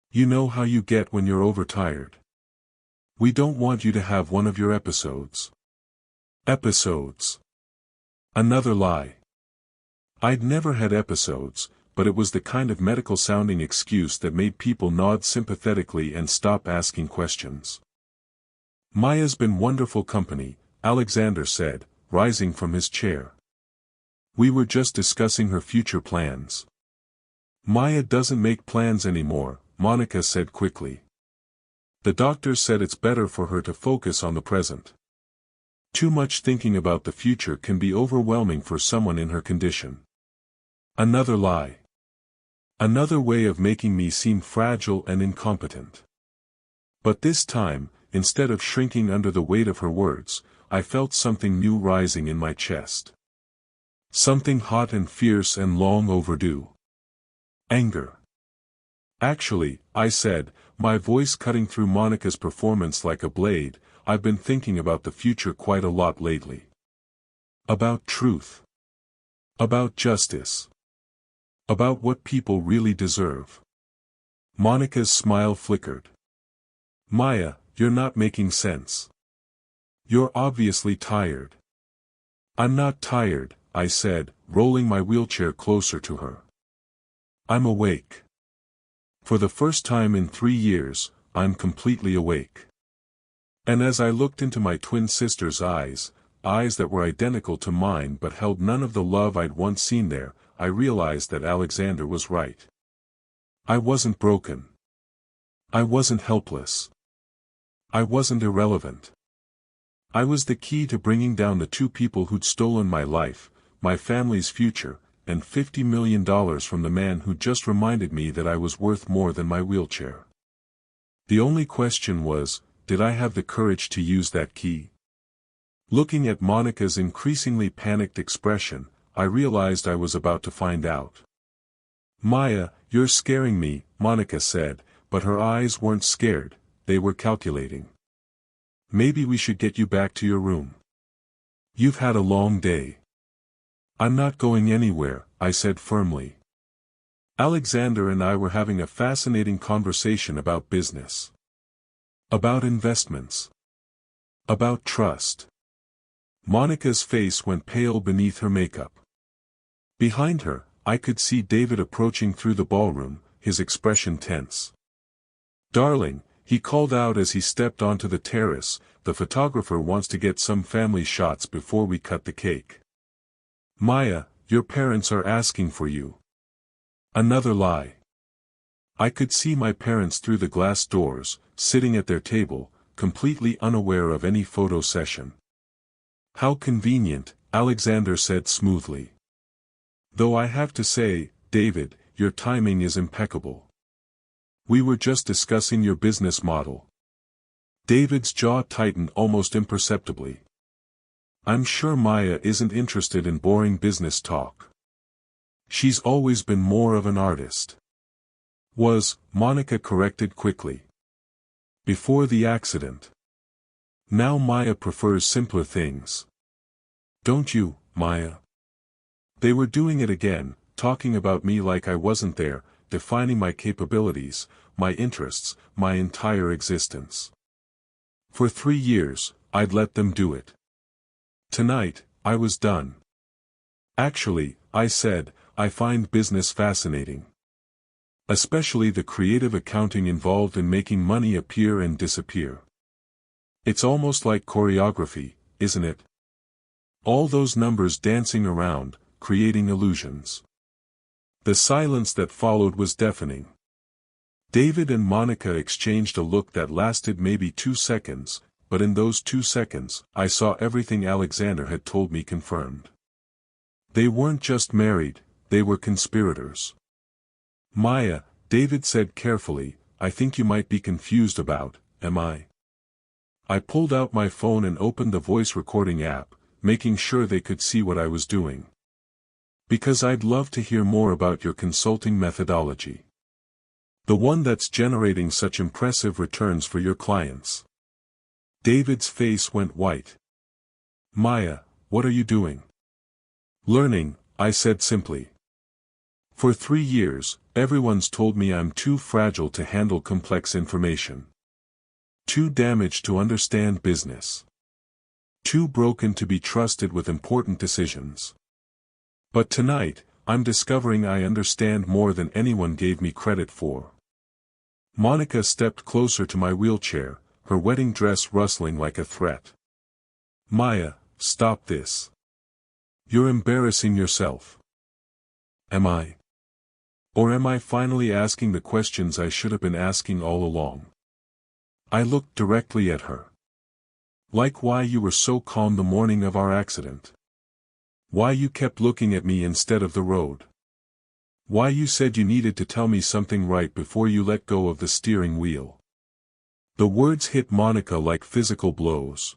S1: You know how you get when you're overtired. We don't want you to have one of your episodes." Episodes. Another lie. I'd never had episodes, but it was the kind of medical-sounding excuse that made people nod sympathetically and stop asking questions. "Maya's been wonderful company," Alexander said, rising from his chair. "We were just discussing her future plans." "Maya doesn't make plans anymore," Monica said quickly. "The doctor said it's better for her to focus on the present. Too much thinking about the future can be overwhelming for someone in her condition." Another lie. Another way of making me seem fragile and incompetent. But this time, instead of shrinking under the weight of her words, I felt something new rising in my chest. Something hot and fierce and long overdue. Anger. "Actually," I said, my voice cutting through Monica's performance like a blade, "I've been thinking about the future quite a lot lately. About truth. About justice. About what people really deserve." Monica's smile flickered. "Maya, you're not making sense. You're obviously tired." "I'm not tired," I said, rolling my wheelchair closer to her. "I'm awake. For the first time in 3 years, I'm completely awake." And as I looked into my twin sister's eyes, eyes that were identical to mine but held none of the love I'd once seen there, I realized that Alexander was right. I wasn't broken. I wasn't helpless. I wasn't irrelevant. I was the key to bringing down the 2 people who'd stolen my life, my family's future, and $50 million from the man who just reminded me that I was worth more than my wheelchair. The only question was, did I have the courage to use that key? Looking at Monica's increasingly panicked expression, I realized I was about to find out. "Maya, you're scaring me," Monica said, but her eyes weren't scared, they were calculating. "Maybe we should get you back to your room. You've had a long day." "I'm not going anywhere," I said firmly. Alexander and I were having a fascinating conversation about business. About investments. About trust. Monica's face went pale beneath her makeup. Behind her, I could see David approaching through the ballroom, his expression tense. "Darling," he called out as he stepped onto the terrace, "the photographer wants to get some family shots before we cut the cake." "Maya, your parents are asking for you." Another lie. I could see my parents through the glass doors, sitting at their table, completely unaware of any photo session. "How convenient," Alexander said smoothly. "Though I have to say, David, your timing is impeccable. We were just discussing your business model." David's jaw tightened almost imperceptibly. "I'm sure Maya isn't interested in boring business talk. She's always been more of an artist." Monica corrected quickly. "Before the accident. Now Maya prefers simpler things. Don't you, Maya?" They were doing it again, talking about me like I wasn't there, defining my capabilities, my interests, my entire existence. For 3 years, I'd let them do it. Tonight, I was done. "Actually," I said, I find business fascinating. Especially the creative accounting involved in making money appear and disappear. It's almost like choreography, isn't it? All those numbers dancing around, creating illusions. The silence that followed was deafening. David and Monica exchanged a look that lasted maybe 2 seconds, but in those 2 seconds, I saw everything Alexander had told me confirmed. They weren't just married, they were conspirators. Maya, David said carefully, I think you might be confused about, am I? I pulled out my phone and opened the voice recording app, making sure they could see what I was doing. Because I'd love to hear more about your consulting methodology. The one that's generating such impressive returns for your clients. David's face went white. Maya, what are you doing? Learning, I said simply. For 3 years, everyone's told me I'm too fragile to handle complex information. Too damaged to understand business. Too broken to be trusted with important decisions. But tonight, I'm discovering I understand more than anyone gave me credit for. Monica stepped closer to my wheelchair, her wedding dress rustling like a threat. Maya, stop this. You're embarrassing yourself. Am I? Or am I finally asking the questions I should have been asking all along? I looked directly at her. Like why you were so calm the morning of our accident. Why you kept looking at me instead of the road. Why you said you needed to tell me something right before you let go of the steering wheel. The words hit Monica like physical blows.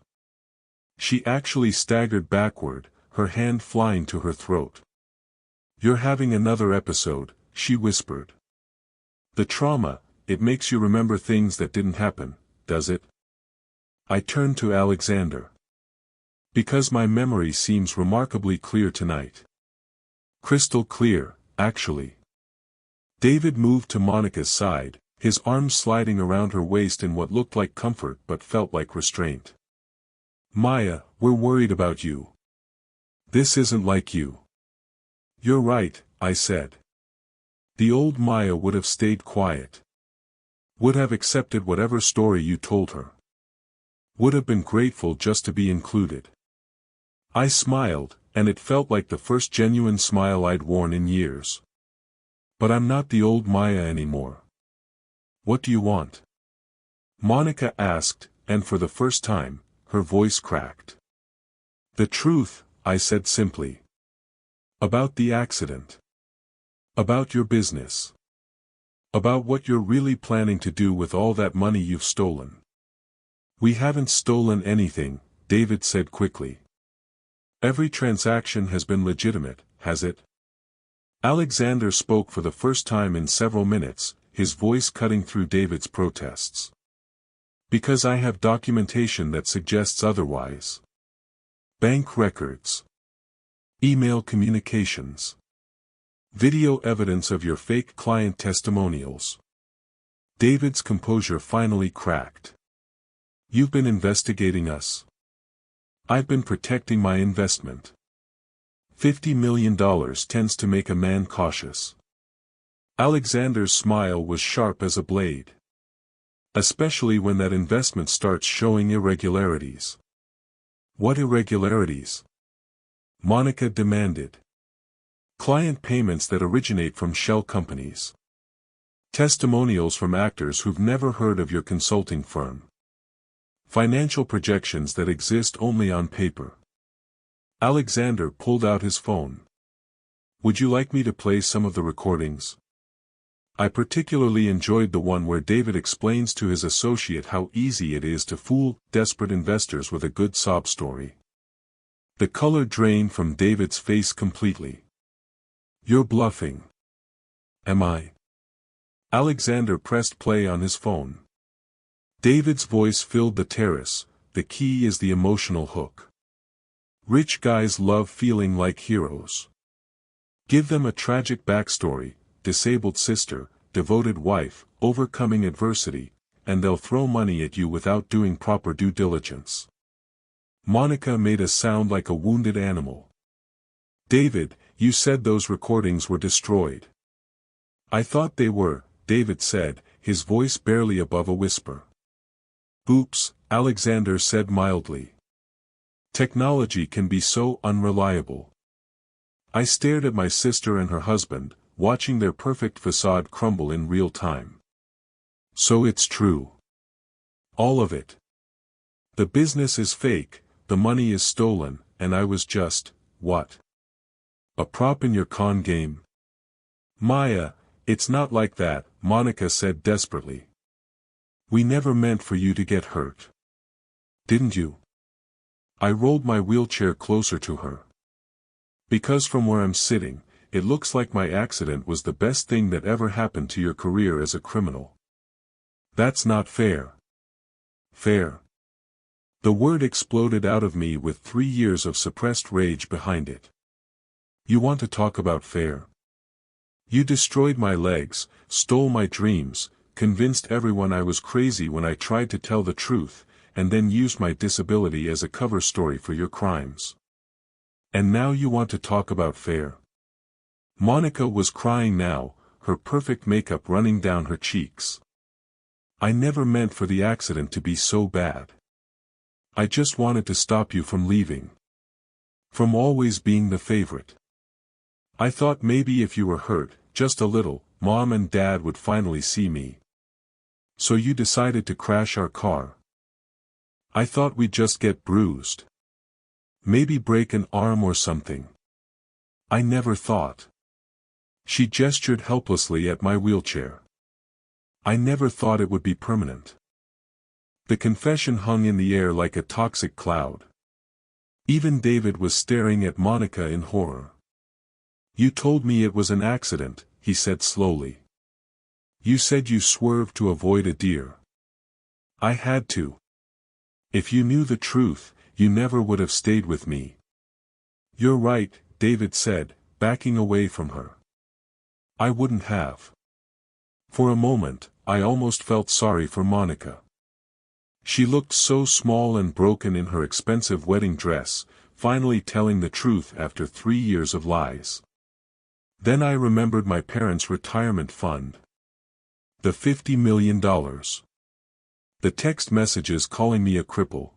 S1: She actually staggered backward, her hand flying to her throat. You're having another episode, she whispered. The trauma, it makes you remember things that didn't happen, does it? I turned to Alexander. Because my memory seems remarkably clear tonight. Crystal clear, actually. David moved to Monica's side, his arms sliding around her waist in what looked like comfort but felt like restraint. Maya, we're worried about you. This isn't like you. You're right, I said. The old Maya would have stayed quiet. Would have accepted whatever story you told her. Would have been grateful just to be included. I smiled, and it felt like the first genuine smile I'd worn in years. But I'm not the old Maya anymore. What do you want? Monica asked, and for the first time, her voice cracked. The truth, I said simply. About the accident. About your business. About what you're really planning to do with all that money you've stolen. We haven't stolen anything, David said quickly. Every transaction has been legitimate, has it? Alexander spoke for the first time in several minutes, his voice cutting through David's protests. Because I have documentation that suggests otherwise. Bank records. Email communications. Video evidence of your fake client testimonials. David's composure finally cracked. You've been investigating us. I've been protecting my investment. $50 million tends to make a man cautious. Alexander's smile was sharp as a blade. Especially when that investment starts showing irregularities. What irregularities? Monica demanded. Client payments that originate from shell companies. Testimonials from actors who've never heard of your consulting firm. Financial projections that exist only on paper. Alexander pulled out his phone. Would you like me to play some of the recordings? I particularly enjoyed the one where David explains to his associate how easy it is to fool desperate investors with a good sob story. The color drained from David's face completely. You're bluffing. Am I? Alexander pressed play on his phone. David's voice filled the terrace. The key is the emotional hook. Rich guys love feeling like heroes. Give them a tragic backstory, disabled sister, devoted wife, overcoming adversity, and they'll throw money at you without doing proper due diligence. Monica made a sound like a wounded animal. David, You said those recordings were destroyed. I thought they were, David said, his voice barely above a whisper. Oops, Alexander said mildly. Technology can be so unreliable. I stared at my sister and her husband, watching their perfect facade crumble in real time. So it's true. All of it. The business is fake, the money is stolen, and I was just, what? A prop in your con game? Maya, it's not like that, Monica said desperately. We never meant for you to get hurt. Didn't you? I rolled my wheelchair closer to her. Because from where I'm sitting, it looks like my accident was the best thing that ever happened to your career as a criminal. That's not fair. Fair. The word exploded out of me with 3 years of suppressed rage behind it. You want to talk about fair? You destroyed my legs, stole my dreams, convinced everyone I was crazy when I tried to tell the truth, and then used my disability as a cover story for your crimes. And now you want to talk about fair? Monica was crying now, her perfect makeup running down her cheeks. I never meant for the accident to be so bad. I just wanted to stop you from leaving. From always being the favorite. I thought maybe if you were hurt, just a little, Mom and Dad would finally see me. So you decided to crash our car. I thought we'd just get bruised. Maybe break an arm or something. I never thought. She gestured helplessly at my wheelchair. I never thought it would be permanent. The confession hung in the air like a toxic cloud. Even David was staring at Monica in horror. You told me it was an accident, he said slowly. You said you swerved to avoid a deer. I had to. If you knew the truth, you never would have stayed with me. You're right, David said, backing away from her. I wouldn't have. For a moment, I almost felt sorry for Monica. She looked so small and broken in her expensive wedding dress, finally telling the truth after 3 years of lies. Then I remembered my parents' retirement fund. The $50 million. The text messages calling me a cripple.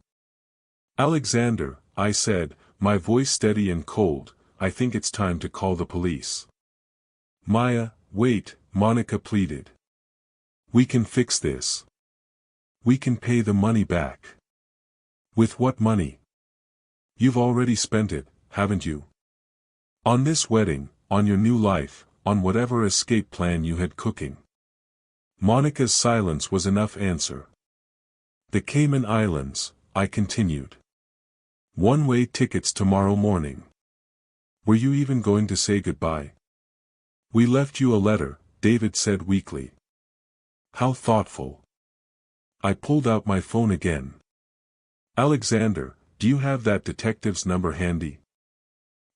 S1: Alexander, I said, my voice steady and cold, I think it's time to call the police. Maya, wait, Monica pleaded. We can fix this. We can pay the money back. With what money? You've already spent it, haven't you? On this wedding, on your new life, on whatever escape plan you had cooking. Monica's silence was enough answer. The Cayman Islands, I continued. One-way tickets tomorrow morning. Were you even going to say goodbye? We left you a letter, David said weakly. How thoughtful. I pulled out my phone again. Alexander, do you have that detective's number handy?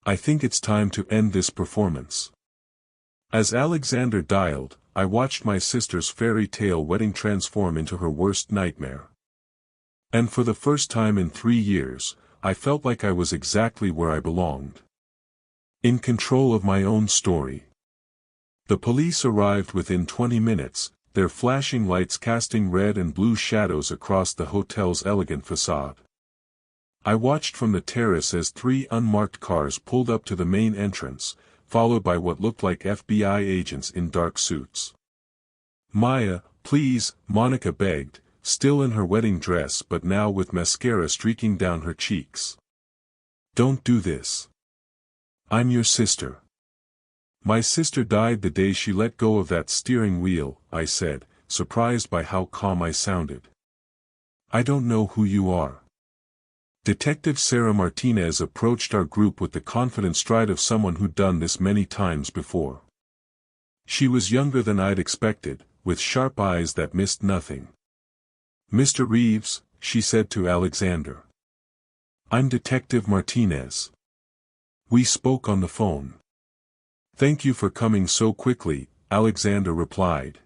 S1: I think it's time to end this performance. As Alexander dialed, I watched my sister's fairy tale wedding transform into her worst nightmare. And for the first time in 3 years, I felt like I was exactly where I belonged. In control of my own story. The police arrived within 20 minutes, their flashing lights casting red and blue shadows across the hotel's elegant facade. I watched from the terrace as 3 unmarked cars pulled up to the main entrance, followed by what looked like FBI agents in dark suits. Maya, please, Monica begged, still in her wedding dress but now with mascara streaking down her cheeks. Don't do this. I'm your sister. My sister died the day she let go of that steering wheel, I said, surprised by how calm I sounded. I don't know who you are. Detective Sarah Martinez approached our group with the confident stride of someone who'd done this many times before. She was younger than I'd expected, with sharp eyes that missed nothing. Mr. Reeves, she said to Alexander. I'm Detective Martinez. We spoke on the phone. Thank you for coming so quickly, Alexander replied.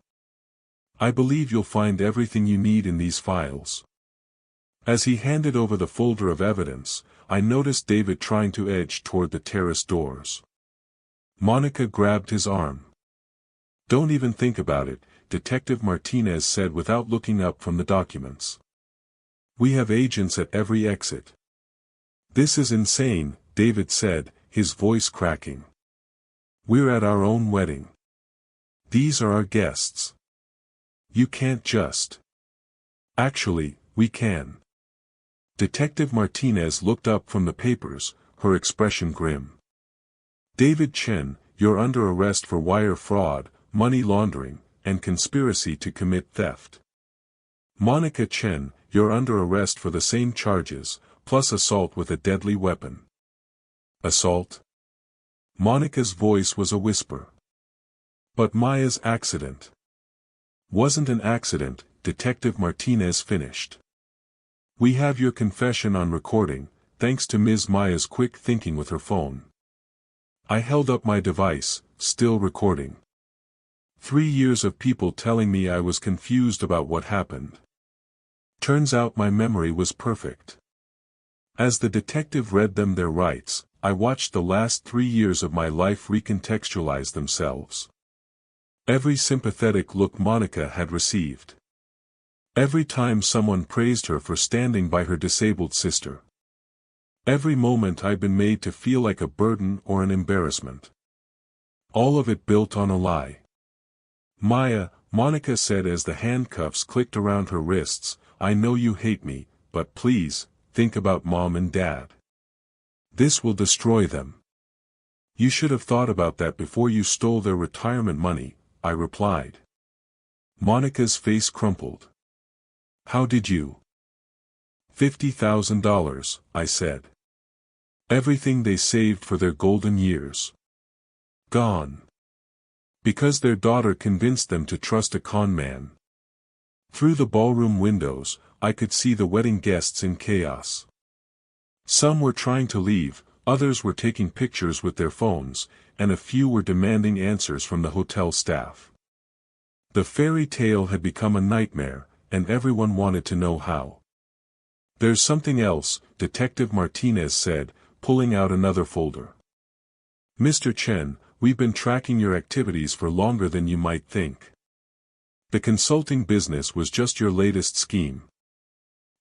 S1: I believe you'll find everything you need in these files. As he handed over the folder of evidence, I noticed David trying to edge toward the terrace doors. Monica grabbed his arm. "Don't even think about it," Detective Martinez said without looking up from the documents. "We have agents at every exit." "This is insane," David said, his voice cracking. "We're at our own wedding. These are our guests. You can't just—" "Actually, we can." Detective Martinez looked up from the papers, her expression grim. "David Chen, you're under arrest for wire fraud, money laundering, and conspiracy to commit theft. Monica Chen, you're under arrest for the same charges, plus assault with a deadly weapon." "Assault?" Monica's voice was a whisper. "But Maya's accident." "Wasn't an accident," Detective Martinez finished. "We have your confession on recording, thanks to Ms. Maya's quick thinking with her phone." I held up my device, still recording. 3 years of people telling me I was confused about what happened. Turns out my memory was perfect. As the detective read them their rights, I watched the last 3 years of my life recontextualize themselves. Every sympathetic look Monica had received. Every time someone praised her for standing by her disabled sister. Every moment I'd been made to feel like a burden or an embarrassment. All of it built on a lie. "Maya," Monica said as the handcuffs clicked around her wrists, "I know you hate me, but please, think about Mom and Dad. This will destroy them." "You should have thought about that before you stole their retirement money," I replied. Monica's face crumpled. "How did you?" $50,000, I said. "Everything they saved for their golden years. Gone. Because their daughter convinced them to trust a con man." Through the ballroom windows, I could see the wedding guests in chaos. Some were trying to leave, others were taking pictures with their phones, and a few were demanding answers from the hotel staff. The fairy tale had become a nightmare, and everyone wanted to know how. "There's something else," Detective Martinez said, pulling out another folder. "Mr. Chen, we've been tracking your activities for longer than you might think. The consulting business was just your latest scheme."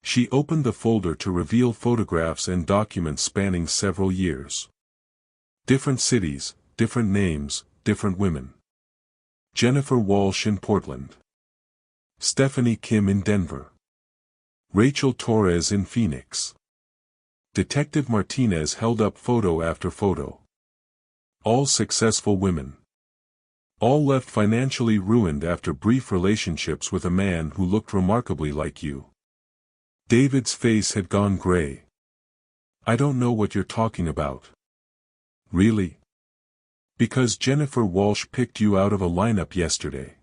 S1: She opened the folder to reveal photographs and documents spanning several years. Different cities, different names, different women. Jennifer Walsh in Portland. Stephanie Kim in Denver. Rachel Torres in Phoenix. Detective Martinez held up photo after photo. All successful women. All left financially ruined after brief relationships with a man who looked remarkably like you. David's face had gone gray. "I don't know what you're talking about." "Really?" "Because Jennifer Walsh picked you out of a lineup yesterday.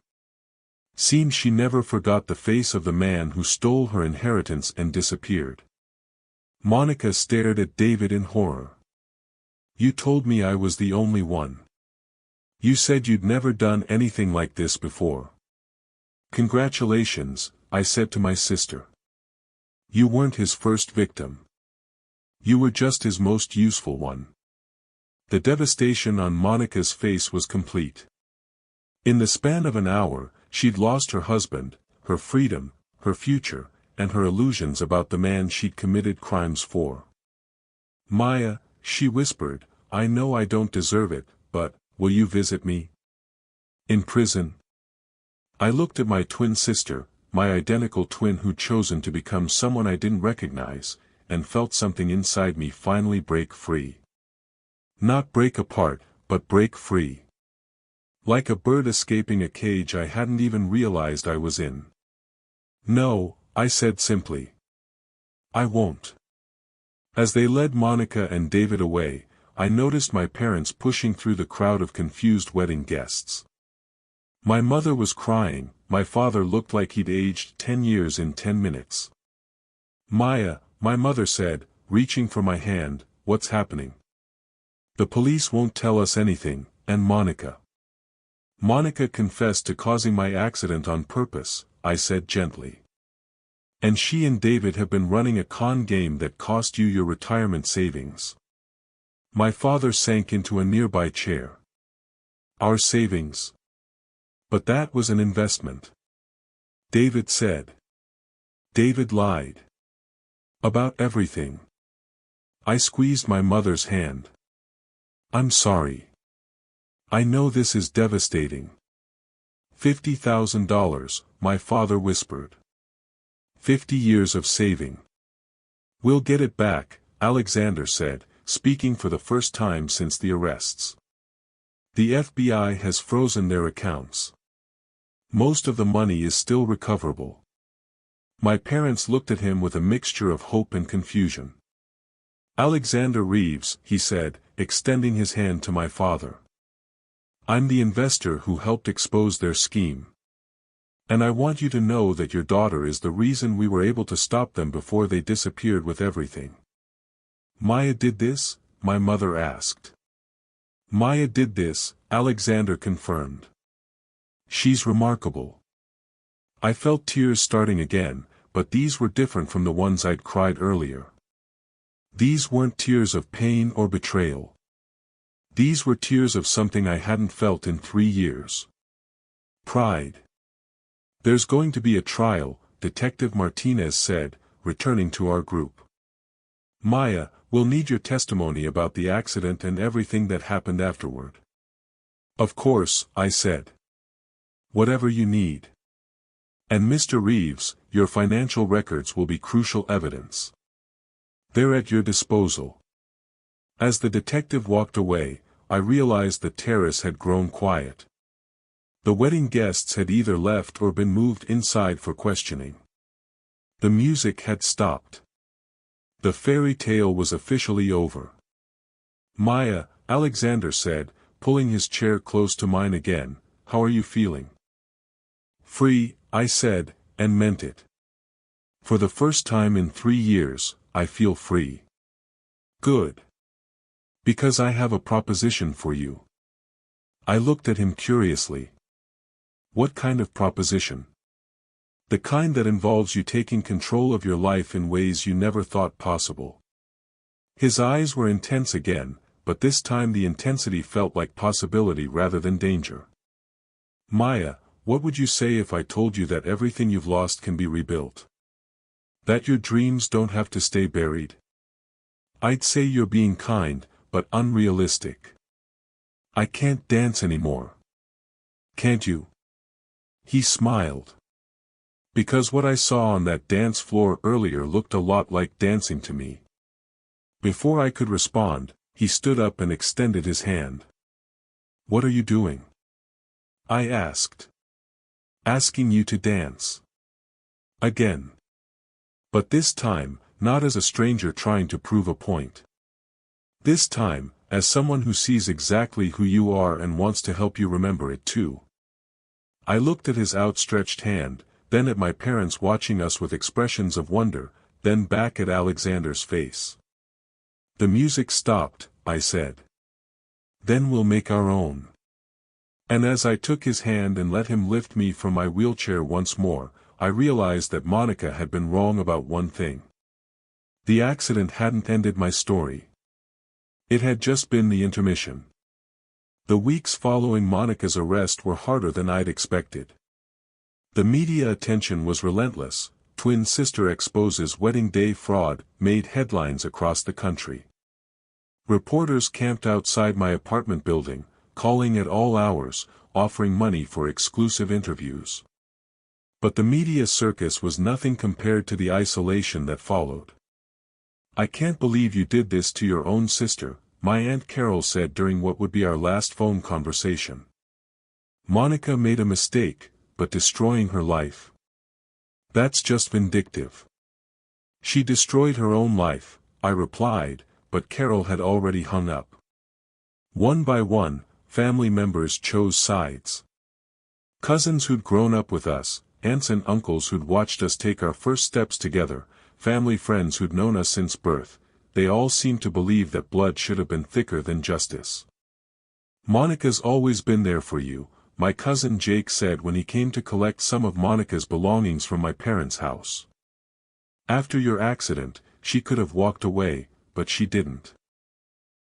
S1: Seems she never forgot the face of the man who stole her inheritance and disappeared." Monica stared at David in horror. "You told me I was the only one. You said you'd never done anything like this before." "Congratulations," I said to my sister. "You weren't his first victim. You were just his most useful one." The devastation on Monica's face was complete. In the span of an hour, she'd lost her husband, her freedom, her future, and her illusions about the man she'd committed crimes for. "Maya," she whispered, "I know I don't deserve it, but, will you visit me? In prison?" I looked at my twin sister, my identical twin who'd chosen to become someone I didn't recognize, and felt something inside me finally break free. Not break apart, but break free. Like a bird escaping a cage I hadn't even realized I was in. "No," I said simply. "I won't." As they led Monica and David away, I noticed my parents pushing through the crowd of confused wedding guests. My mother was crying, my father looked like he'd aged 10 years in 10 minutes. "Maya," my mother said, reaching for my hand, "what's happening?" "The police won't tell us anything, and Monica." "Monica confessed to causing my accident on purpose," I said gently. "And she and David have been running a con game that cost you your retirement savings." My father sank into a nearby chair. Our savings. But that was an investment. David said. David lied. About everything. I squeezed my mother's hand. I'm sorry. I know this is devastating. $50,000, my father whispered. 50 years of saving. We'll get it back, Alexander said, speaking for the first time since the arrests. The FBI has frozen their accounts. Most of the money is still recoverable. My parents looked at him with a mixture of hope and confusion. Alexander Reeves, he said, extending his hand to my father. I'm the investor who helped expose their scheme. And I want you to know that your daughter is the reason we were able to stop them before they disappeared with everything. Maya did this? My mother asked. Maya did this, Alexander confirmed. She's remarkable. I felt tears starting again, but these were different from the ones I'd cried earlier. These weren't tears of pain or betrayal. These were tears of something I hadn't felt in 3 years. Pride. There's going to be a trial, Detective Martinez said, returning to our group. Maya, we'll need your testimony about the accident and everything that happened afterward. Of course, I said. Whatever you need. And Mr. Reeves, your financial records will be crucial evidence. They're at your disposal. As the detective walked away, I realized the terrace had grown quiet. The wedding guests had either left or been moved inside for questioning. The music had stopped. The fairy tale was officially over. Maya, Alexander said, pulling his chair close to mine again, how are you feeling? Free, I said, and meant it. For the first time in 3 years, I feel free. Good. Because I have a proposition for you. I looked at him curiously. What kind of proposition? The kind that involves you taking control of your life in ways you never thought possible. His eyes were intense again, but this time the intensity felt like possibility rather than danger. Maya, what would you say if I told you that everything you've lost can be rebuilt? That your dreams don't have to stay buried? I'd say you're being kind, but unrealistic. I can't dance anymore. Can't you? He smiled. Because what I saw on that dance floor earlier looked a lot like dancing to me. Before I could respond, he stood up and extended his hand. What are you doing? I asked. Asking you to dance. Again. But this time, not as a stranger trying to prove a point. This time, as someone who sees exactly who you are and wants to help you remember it too. I looked at his outstretched hand, then at my parents watching us with expressions of wonder, then back at Alexander's face. The music stopped, I said. Then we'll make our own. And as I took his hand and let him lift me from my wheelchair once more, I realized that Monica had been wrong about one thing. The accident hadn't ended my story. It had just been the intermission. The weeks following Monica's arrest were harder than I'd expected. The media attention was relentless. Twin sister exposes wedding day fraud made headlines across the country. Reporters camped outside my apartment building, calling at all hours, offering money for exclusive interviews. But the media circus was nothing compared to the isolation that followed. I can't believe you did this to your own sister, my Aunt Carol said during what would be our last phone conversation. Monica made a mistake, but destroying her life. That's just vindictive. She destroyed her own life, I replied, but Carol had already hung up. One by one, family members chose sides. Cousins who'd grown up with us, aunts and uncles who'd watched us take our first steps together, family friends who'd known us since birth, they all seemed to believe that blood should have been thicker than justice. Monica's always been there for you, my cousin Jake said when he came to collect some of Monica's belongings from my parents' house. After your accident, she could have walked away, but she didn't.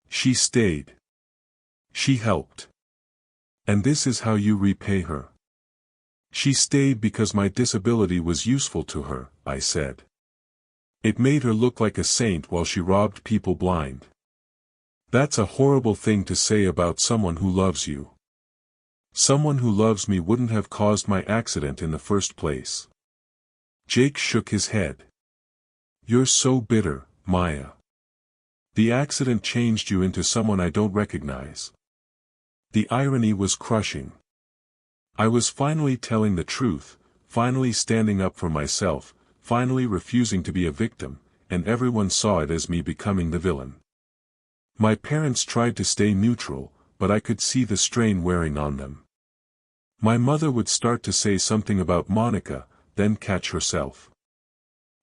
S1: She stayed. She helped. And this is how you repay her. She stayed because my disability was useful to her, I said. It made her look like a saint while she robbed people blind. That's a horrible thing to say about someone who loves you. Someone who loves me wouldn't have caused my accident in the first place. Jake shook his head. You're so bitter, Maya. The accident changed you into someone I don't recognize. The irony was crushing. I was finally telling the truth, finally standing up for myself, finally refusing to be a victim, and everyone saw it as me becoming the villain. My parents tried to stay neutral, but I could see the strain wearing on them. My mother would start to say something about Monica, then catch herself.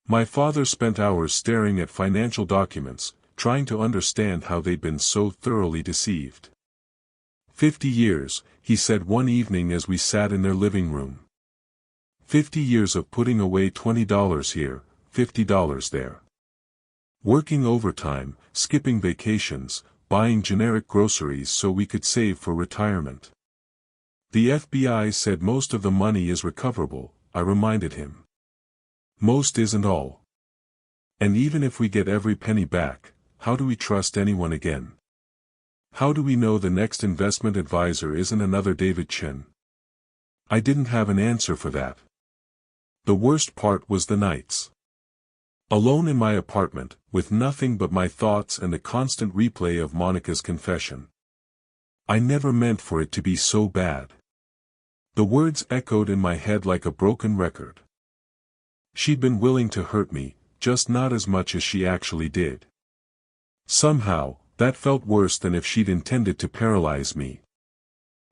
S1: My father spent hours staring at financial documents, trying to understand how they'd been so thoroughly deceived. 50 years, he said one evening as we sat in their living room. 50 years of putting away $20 here, $50 there. Working overtime, skipping vacations, buying generic groceries so we could save for retirement. The FBI said most of the money is recoverable, I reminded him. Most isn't all. And even if we get every penny back, how do we trust anyone again? How do we know the next investment advisor isn't another David Chin? I didn't have an answer for that. The worst part was the nights. Alone in my apartment, with nothing but my thoughts and the constant replay of Monica's confession. I never meant for it to be so bad. The words echoed in my head like a broken record. She'd been willing to hurt me, just not as much as she actually did. Somehow, that felt worse than if she'd intended to paralyze me.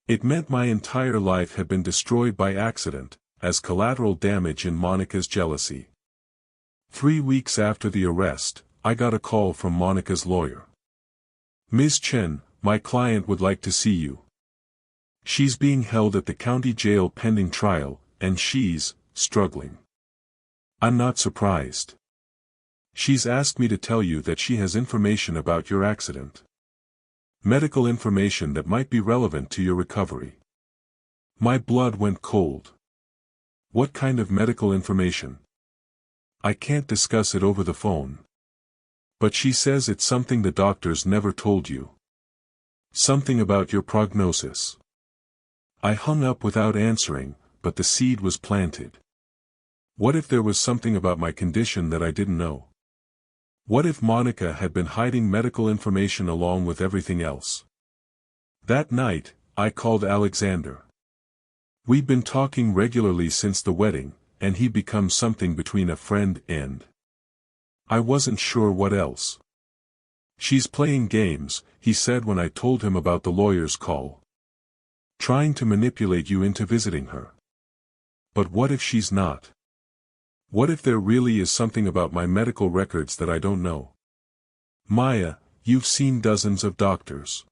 S1: It meant my entire life had been destroyed by accident, as collateral damage in Monica's jealousy. 3 weeks after the arrest, I got a call from Monica's lawyer. Ms. Chen, my client would like to see you. She's being held at the county jail pending trial, and she's struggling. I'm not surprised. She's asked me to tell you that she has information about your accident. Medical information that might be relevant to your recovery. My blood went cold. What kind of medical information? I can't discuss it over the phone. But she says it's something the doctors never told you. Something about your prognosis. I hung up without answering, but the seed was planted. What if there was something about my condition that I didn't know? What if Monica had been hiding medical information along with everything else? That night, I called Alexander. We'd been talking regularly since the wedding, and he'd become something between a friend and... I wasn't sure what else. She's playing games, he said when I told him about the lawyer's call. Trying to manipulate you into visiting her. But what if she's not? What if there really is something about my medical records that I don't know? Maya, you've seen dozens of doctors.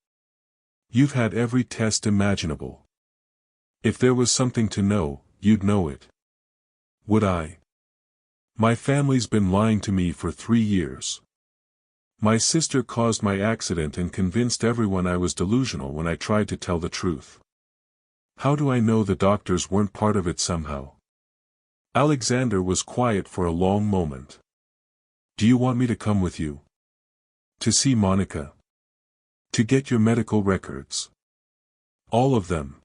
S1: You've had every test imaginable. If there was something to know, you'd know it. Would I? My family's been lying to me for 3 years. My sister caused my accident and convinced everyone I was delusional when I tried to tell the truth. How do I know the doctors weren't part of it somehow? Alexander was quiet for a long moment. Do you want me to come with you? To see Monica? To get your medical records? All of them.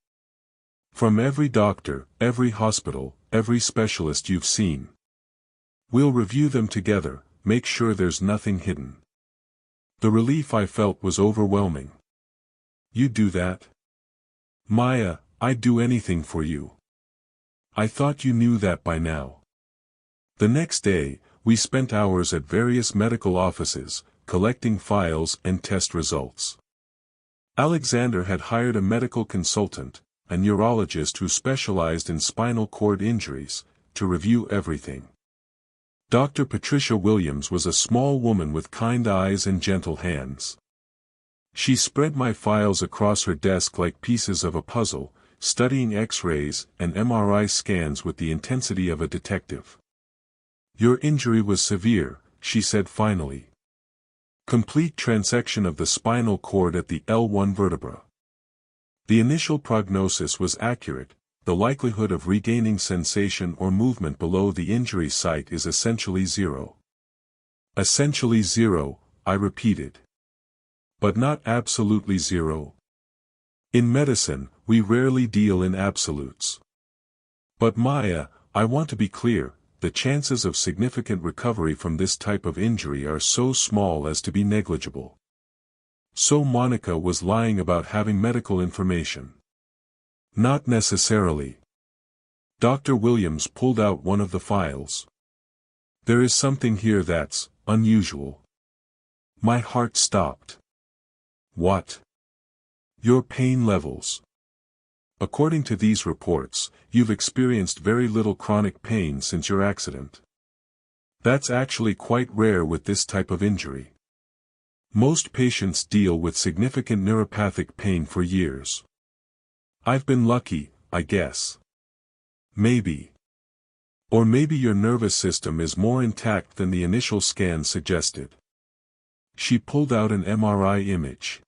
S1: From every doctor, every hospital, every specialist you've seen. We'll review them together, make sure there's nothing hidden. The relief I felt was overwhelming. You'd do that? Maya, I'd do anything for you. I thought you knew that by now. The next day, we spent hours at various medical offices, collecting files and test results. Alexander had hired a medical consultant, a neurologist who specialized in spinal cord injuries, to review everything. Dr. Patricia Williams was a small woman with kind eyes and gentle hands. She spread my files across her desk like pieces of a puzzle, studying X-rays and MRI scans with the intensity of a detective. Your injury was severe, she said finally. Complete transection of the spinal cord at the L1 vertebra. The initial prognosis was accurate. The likelihood of regaining sensation or movement below the injury site is essentially zero. Essentially zero, I repeated. But not absolutely zero. In medicine, we rarely deal in absolutes. But Maya, I want to be clear, the chances of significant recovery from this type of injury are so small as to be negligible. So Monica was lying about having medical information. Not necessarily. Dr. Williams pulled out one of the files. There is something here that's unusual. My heart stopped. What? Your pain levels. According to these reports, you've experienced very little chronic pain since your accident. That's actually quite rare with this type of injury. Most patients deal with significant neuropathic pain for years. I've been lucky, I guess. Maybe. Or maybe your nervous system is more intact than the initial scan suggested. She pulled out an MRI image.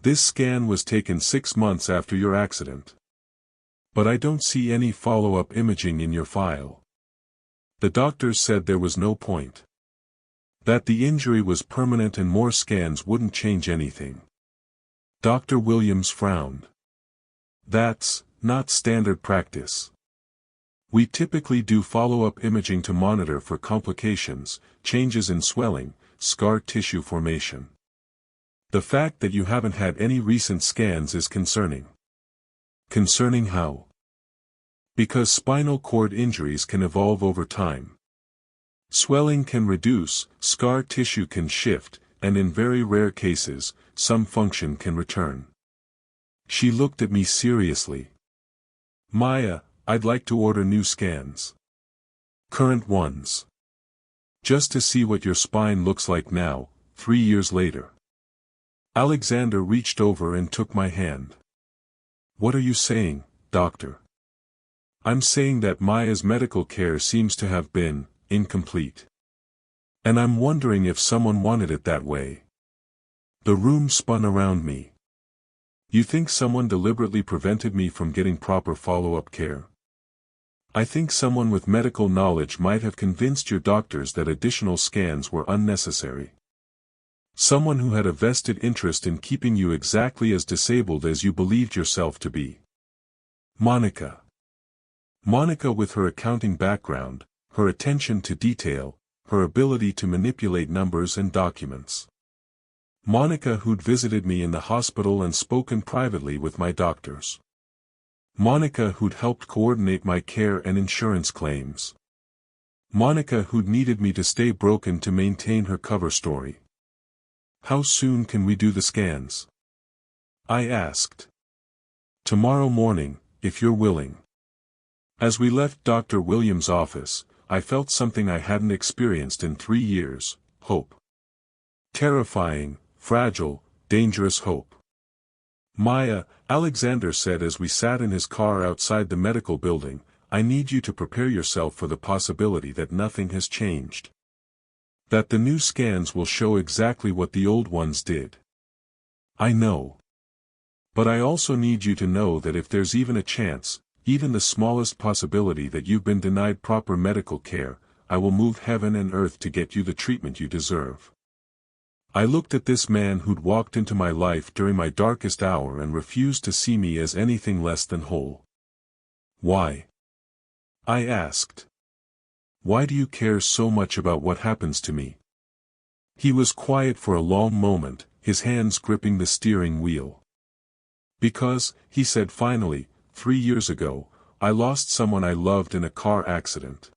S1: This scan was taken 6 months after your accident. But I don't see any follow-up imaging in your file. The doctors said there was no point. That the injury was permanent and more scans wouldn't change anything. Dr. Williams frowned. That's not standard practice. We typically do follow-up imaging to monitor for complications, changes in swelling, scar tissue formation. The fact that you haven't had any recent scans is concerning. Concerning how? Because spinal cord injuries can evolve over time. Swelling can reduce, scar tissue can shift, and in very rare cases, some function can return. She looked at me seriously. Maya, I'd like to order new scans. Current ones. Just to see what your spine looks like now, 3 years later. Alexander reached over and took my hand. What are you saying, doctor? I'm saying that Maya's medical care seems to have been incomplete. And I'm wondering if someone wanted it that way. The room spun around me. You think someone deliberately prevented me from getting proper follow-up care? I think someone with medical knowledge might have convinced your doctors that additional scans were unnecessary. Someone who had a vested interest in keeping you exactly as disabled as you believed yourself to be. Monica. Monica, with her accounting background, her attention to detail, her ability to manipulate numbers and documents. Monica, who'd visited me in the hospital and spoken privately with my doctors. Monica, who'd helped coordinate my care and insurance claims. Monica, who'd needed me to stay broken to maintain her cover story. How soon can we do the scans? I asked. Tomorrow morning, if you're willing. As we left Dr. Williams' office, I felt something I hadn't experienced in 3 years, hope. Terrifying, fragile, dangerous hope. Maya, Alexander said as we sat in his car outside the medical building, I need you to prepare yourself for the possibility that nothing has changed. That the new scans will show exactly what the old ones did. I know. But I also need you to know that if there's even a chance, even the smallest possibility that you've been denied proper medical care, I will move heaven and earth to get you the treatment you deserve. I looked at this man who'd walked into my life during my darkest hour and refused to see me as anything less than whole. Why? I asked. Why do you care so much about what happens to me? He was quiet for a long moment, his hands gripping the steering wheel. Because, he said finally, 3 years ago, I lost someone I loved in a car accident.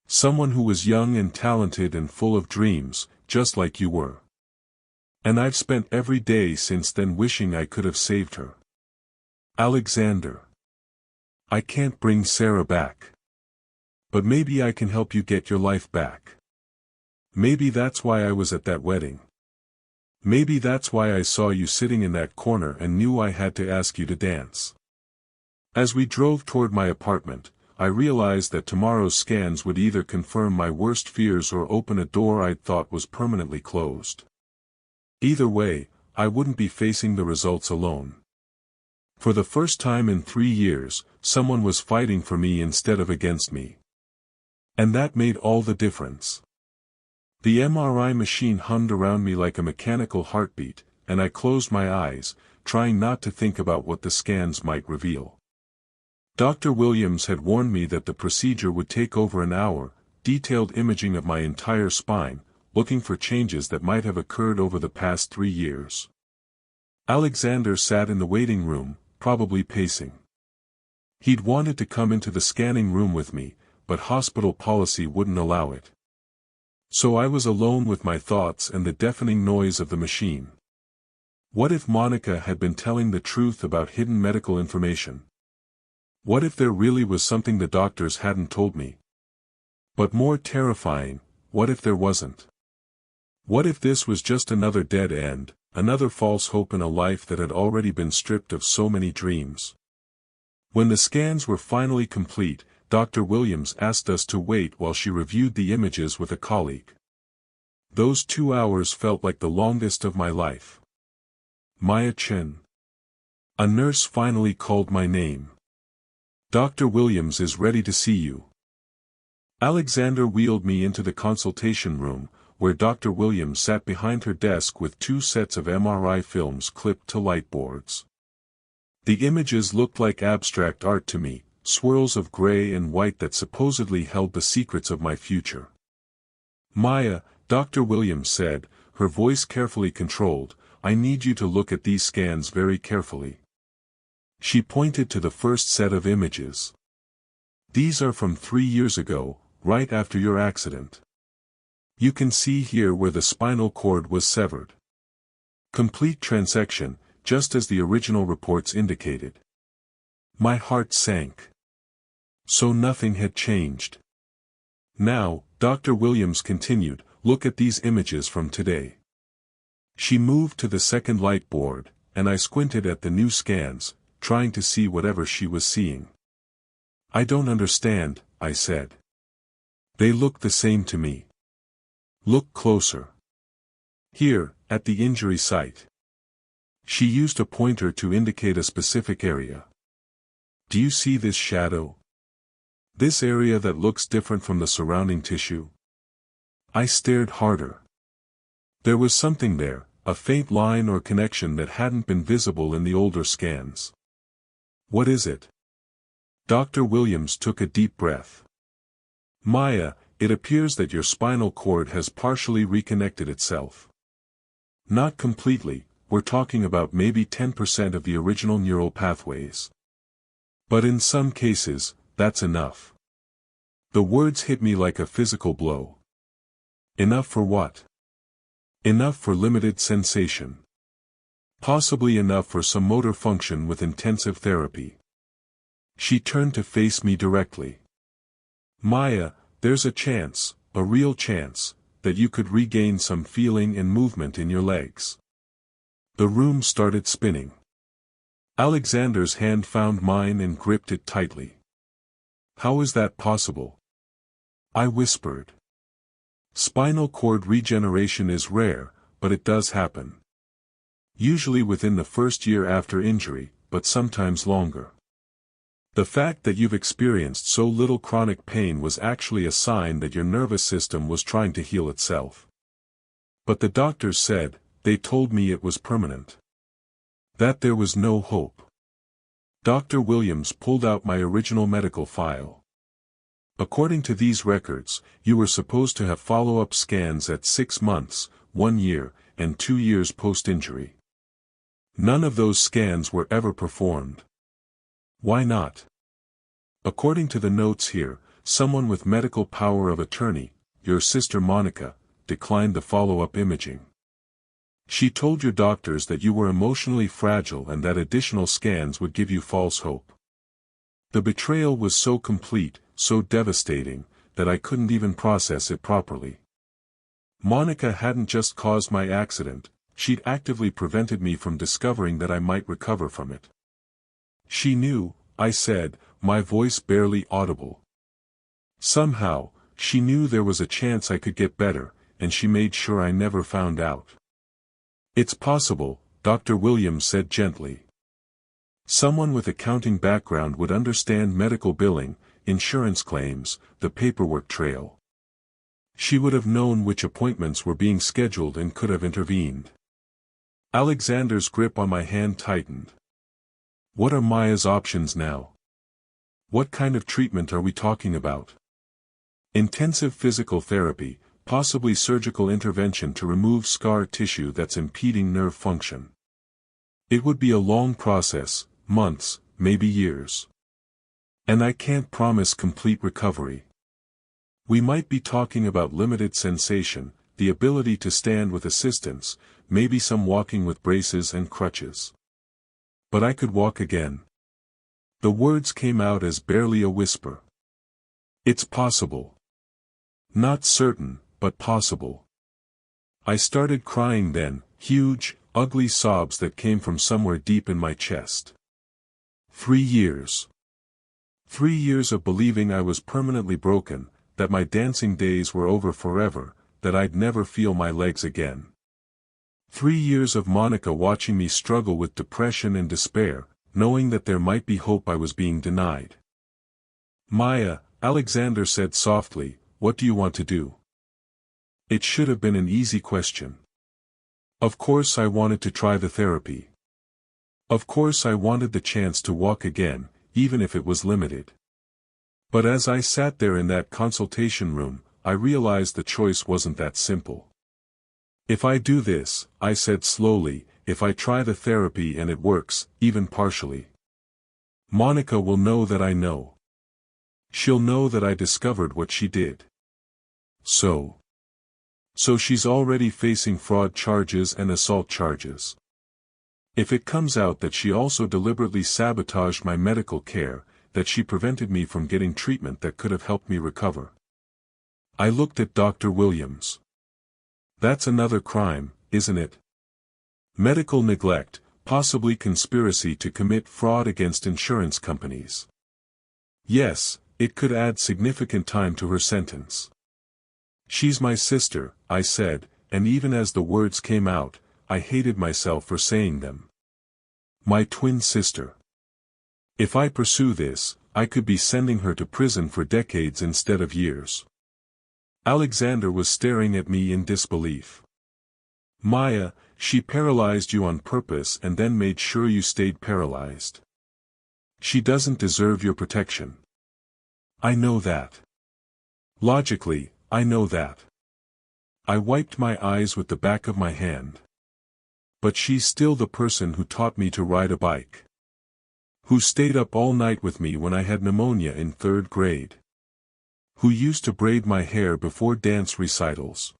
S1: Someone who was young and talented and full of dreams, just like you were. And I've spent every day since then wishing I could have saved her. Alexander. I can't bring Sarah back. But maybe I can help you get your life back. Maybe that's why I was at that wedding. Maybe that's why I saw you sitting in that corner and knew I had to ask you to dance. As we drove toward my apartment, I realized that tomorrow's scans would either confirm my worst fears or open a door I'd thought was permanently closed. Either way, I wouldn't be facing the results alone. For the first time in 3 years, someone was fighting for me instead of against me. And that made all the difference. The MRI machine hummed around me like a mechanical heartbeat, and I closed my eyes, trying not to think about what the scans might reveal. Dr. Williams had warned me that the procedure would take over an hour, detailed imaging of my entire spine, looking for changes that might have occurred over the past 3 years. Alexander sat in the waiting room, probably pacing. He'd wanted to come into the scanning room with me, but hospital policy wouldn't allow it. So I was alone with my thoughts and the deafening noise of the machine. What if Monica had been telling the truth about hidden medical information? What if there really was something the doctors hadn't told me? But more terrifying, what if there wasn't? What if this was just another dead end, another false hope in a life that had already been stripped of so many dreams? When the scans were finally complete, Dr. Williams asked us to wait while she reviewed the images with a colleague. Those 2 hours felt like the longest of my life. Maya Chen. A nurse finally called my name. Dr. Williams is ready to see you. Alexander wheeled me into the consultation room, where Dr. Williams sat behind her desk with 2 sets of MRI films clipped to light boards. The images looked like abstract art to me, swirls of gray and white that supposedly held the secrets of my future. Maya, Dr. Williams said, her voice carefully controlled, I need you to look at these scans very carefully. She pointed to the first set of images. These are from 3 years ago, right after your accident. You can see here where the spinal cord was severed. Complete transection, just as the original reports indicated. My heart sank. So nothing had changed. Now, Dr. Williams continued, look at these images from today. She moved to the second light board, and I squinted at the new scans, trying to see whatever she was seeing. I don't understand, I said. They look the same to me. Look closer. Here, at the injury site. She used a pointer to indicate a specific area. Do you see this shadow? This area that looks different from the surrounding tissue? I stared harder. There was something there, a faint line or connection that hadn't been visible in the older scans. What is it? Dr. Williams took a deep breath. Maya, it appears that your spinal cord has partially reconnected itself. Not completely, we're talking about maybe 10% of the original neural pathways. But in some cases, that's enough. The words hit me like a physical blow. Enough for what? Enough for limited sensation. Possibly enough for some motor function with intensive therapy. She turned to face me directly. Maya, there's a chance, a real chance, that you could regain some feeling and movement in your legs. The room started spinning. Alexander's hand found mine and gripped it tightly. How is that possible? I whispered. Spinal cord regeneration is rare, but it does happen. Usually within the first year after injury, but sometimes longer. The fact that you've experienced so little chronic pain was actually a sign that your nervous system was trying to heal itself. But the doctors said, they told me it was permanent. That there was no hope. Dr. Williams pulled out my original medical file. According to these records, you were supposed to have follow-up scans at 6 months, 1 year, and 2 years post-injury. None of those scans were ever performed. Why not? According to the notes here, someone with medical power of attorney, your sister Monica, declined the follow-up imaging. She told your doctors that you were emotionally fragile and that additional scans would give you false hope. The betrayal was so complete, so devastating, that I couldn't even process it properly. Monica hadn't just caused my accident, she'd actively prevented me from discovering that I might recover from it. She knew, I said, my voice barely audible. Somehow, she knew there was a chance I could get better, and she made sure I never found out. It's possible, Dr. Williams said gently. Someone with accounting background would understand medical billing, insurance claims, the paperwork trail. She would have known which appointments were being scheduled and could have intervened. Alexander's grip on my hand tightened. What are Maya's options now? What kind of treatment are we talking about? Intensive physical therapy, possibly surgical intervention to remove scar tissue that's impeding nerve function. It would be a long process, months, maybe years. And I can't promise complete recovery. We might be talking about limited sensation, the ability to stand with assistance, maybe some walking with braces and crutches. But I could walk again. The words came out as barely a whisper. It's possible. Not certain, but possible. I started crying then, huge, ugly sobs that came from somewhere deep in my chest. 3 years. 3 years of believing I was permanently broken, that my dancing days were over forever, that I'd never feel my legs again. 3 years of Monica watching me struggle with depression and despair, knowing that there might be hope I was being denied. Maya, Alexander said softly, what do you want to do? It should have been an easy question. Of course I wanted to try the therapy. Of course I wanted the chance to walk again, even if it was limited. But as I sat there in that consultation room, I realized the choice wasn't that simple. If I do this, I said slowly, if I try the therapy and it works, even partially, Monica will know that I know. She'll know that I discovered what she did. So she's already facing fraud charges and assault charges. If it comes out that she also deliberately sabotaged my medical care, that she prevented me from getting treatment that could have helped me recover. I looked at Dr. Williams. That's another crime, isn't it? Medical neglect, possibly conspiracy to commit fraud against insurance companies. Yes, it could add significant time to her sentence. She's my sister, I said, and even as the words came out, I hated myself for saying them. My twin sister. If I pursue this, I could be sending her to prison for decades instead of years. Alexander was staring at me in disbelief. Maya, she paralyzed you on purpose and then made sure you stayed paralyzed. She doesn't deserve your protection. I know that. Logically, I know that. I wiped my eyes with the back of my hand. But she's still the person who taught me to ride a bike. Who stayed up all night with me when I had pneumonia in 3rd grade. Who used to braid my hair before dance recitals.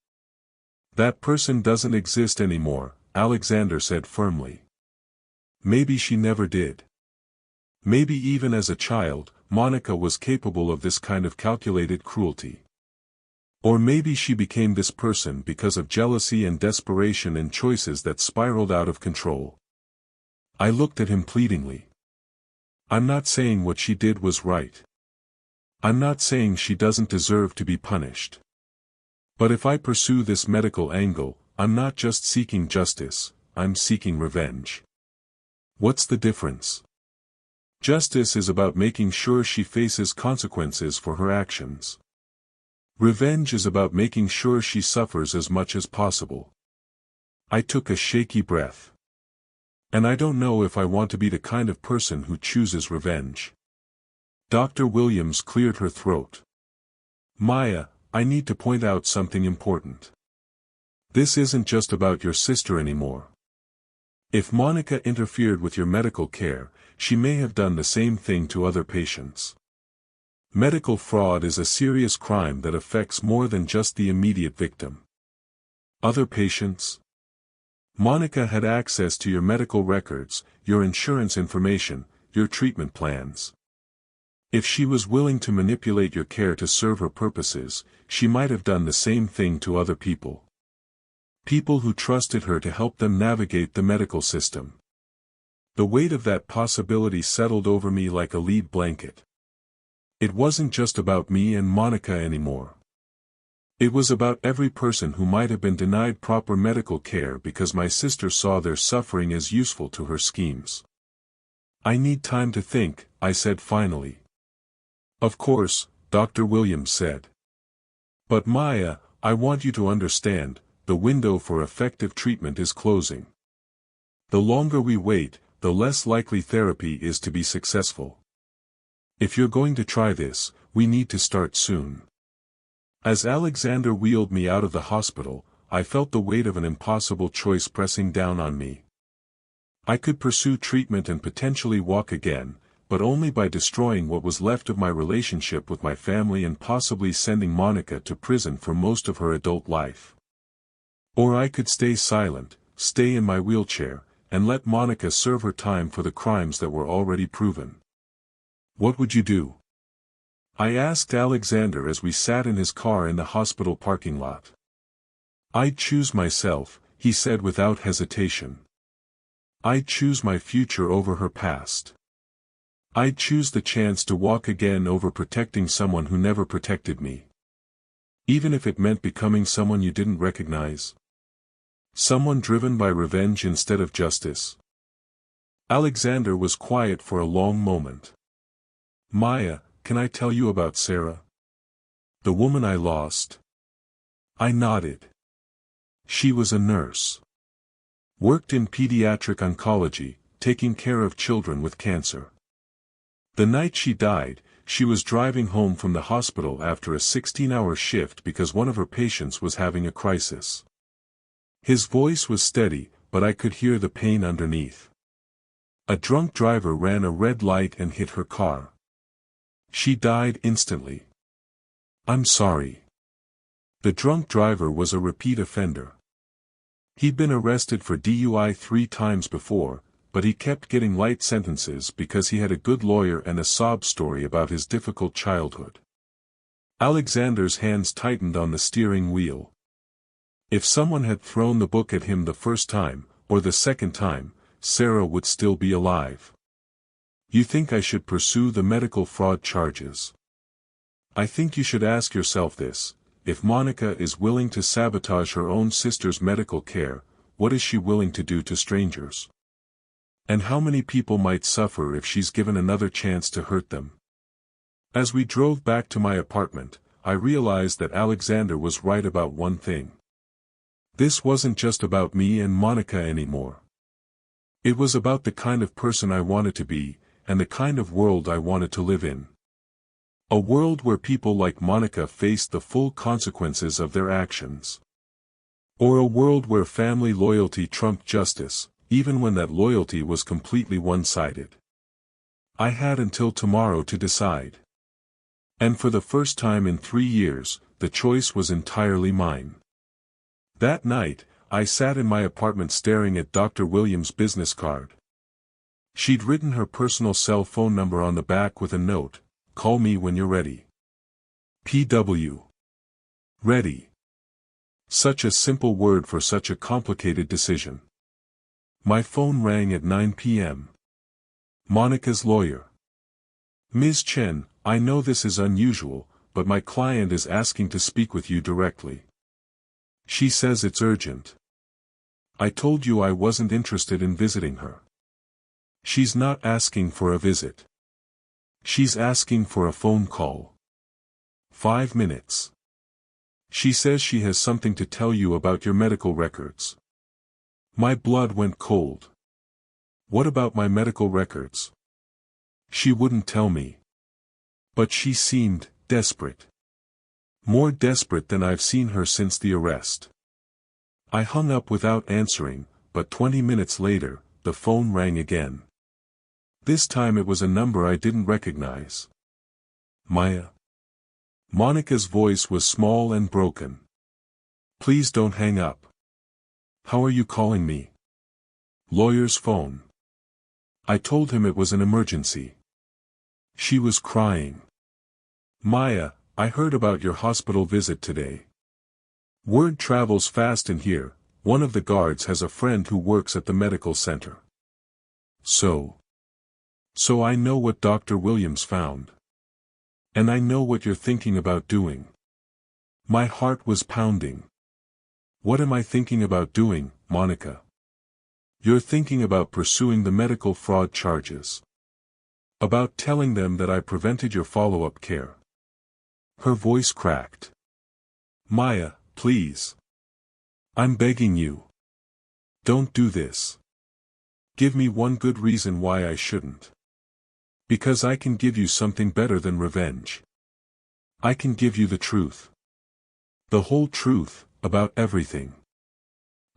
S1: That person doesn't exist anymore, Alexander said firmly. Maybe she never did. Maybe even as a child, Monica was capable of this kind of calculated cruelty. Or maybe she became this person because of jealousy and desperation and choices that spiraled out of control. I looked at him pleadingly. I'm not saying what she did was right. I'm not saying she doesn't deserve to be punished. But if I pursue this medical angle, I'm not just seeking justice, I'm seeking revenge. What's the difference? Justice is about making sure she faces consequences for her actions. Revenge is about making sure she suffers as much as possible. I took a shaky breath. And I don't know if I want to be the kind of person who chooses revenge. Dr. Williams cleared her throat. Maya, I need to point out something important. This isn't just about your sister anymore. If Monica interfered with your medical care, she may have done the same thing to other patients. Medical fraud is a serious crime that affects more than just the immediate victim. Other patients? Monica had access to your medical records, your insurance information, your treatment plans. If she was willing to manipulate your care to serve her purposes, she might have done the same thing to other people. People who trusted her to help them navigate the medical system. The weight of that possibility settled over me like a lead blanket. It wasn't just about me and Monica anymore. It was about every person who might have been denied proper medical care because my sister saw their suffering as useful to her schemes. I need time to think, I said finally. Of course, Dr. Williams said. But Maya, I want you to understand, the window for effective treatment is closing. The longer we wait, the less likely therapy is to be successful. If you're going to try this, we need to start soon. As Alexander wheeled me out of the hospital, I felt the weight of an impossible choice pressing down on me. I could pursue treatment and potentially walk again, but only by destroying what was left of my relationship with my family and possibly sending Monica to prison for most of her adult life. Or I could stay silent, stay in my wheelchair, and let Monica serve her time for the crimes that were already proven. What would you do? I asked Alexander as we sat in his car in the hospital parking lot. I'd choose myself, he said without hesitation. I'd choose my future over her past. I'd choose the chance to walk again over protecting someone who never protected me. Even if it meant becoming someone you didn't recognize. Someone driven by revenge instead of justice. Alexander was quiet for a long moment. Maya, can I tell you about Sarah? The woman I lost? I nodded. She was a nurse. Worked in pediatric oncology, taking care of children with cancer. The night she died, she was driving home from the hospital after a 16-hour shift because one of her patients was having a crisis. His voice was steady, but I could hear the pain underneath. A drunk driver ran a red light and hit her car. She died instantly. I'm sorry. The drunk driver was a repeat offender. He'd been arrested for DUI 3 times before, but he kept getting light sentences because he had a good lawyer and a sob story about his difficult childhood. Alexander's hands tightened on the steering wheel. If someone had thrown the book at him the first time, or the second time, Sarah would still be alive. You think I should pursue the medical fraud charges? I think you should ask yourself this: if Monica is willing to sabotage her own sister's medical care, what is she willing to do to strangers? And how many people might suffer if she's given another chance to hurt them? As we drove back to my apartment, I realized that Alexander was right about one thing. This wasn't just about me and Monica anymore. It was about the kind of person I wanted to be, and the kind of world I wanted to live in. A world where people like Monica faced the full consequences of their actions. Or a world where family loyalty trumped justice, even when that loyalty was completely one-sided. I had until tomorrow to decide. And for the first time in 3 years, the choice was entirely mine. That night, I sat in my apartment staring at Dr. Williams' business card. She'd written her personal cell phone number on the back with a note: "Call me when you're ready." P.W. Ready. Such a simple word for such a complicated decision. My phone rang at 9 p.m. Monica's lawyer. Ms. Chen, I know this is unusual, but my client is asking to speak with you directly. She says it's urgent. I told you I wasn't interested in visiting her. She's not asking for a visit. She's asking for a phone call. 5 minutes. She says she has something to tell you about your medical records. My blood went cold. What about my medical records? She wouldn't tell me. But she seemed desperate. More desperate than I've seen her since the arrest. I hung up without answering, but 20 minutes later, the phone rang again. This time it was a number I didn't recognize. Maya. Monica's voice was small and broken. Please don't hang up. How are you calling me? Lawyer's phone. I told him it was an emergency. She was crying. Maya, I heard about your hospital visit today. Word travels fast in here. One of the guards has a friend who works at the medical center. So I know what Dr. Williams found. And I know what you're thinking about doing. My heart was pounding. What am I thinking about doing, Monica? You're thinking about pursuing the medical fraud charges. About telling them that I prevented your follow-up care. Her voice cracked. Maya, please. I'm begging you. Don't do this. Give me one good reason why I shouldn't. Because I can give you something better than revenge. I can give you the truth. The whole truth, about everything.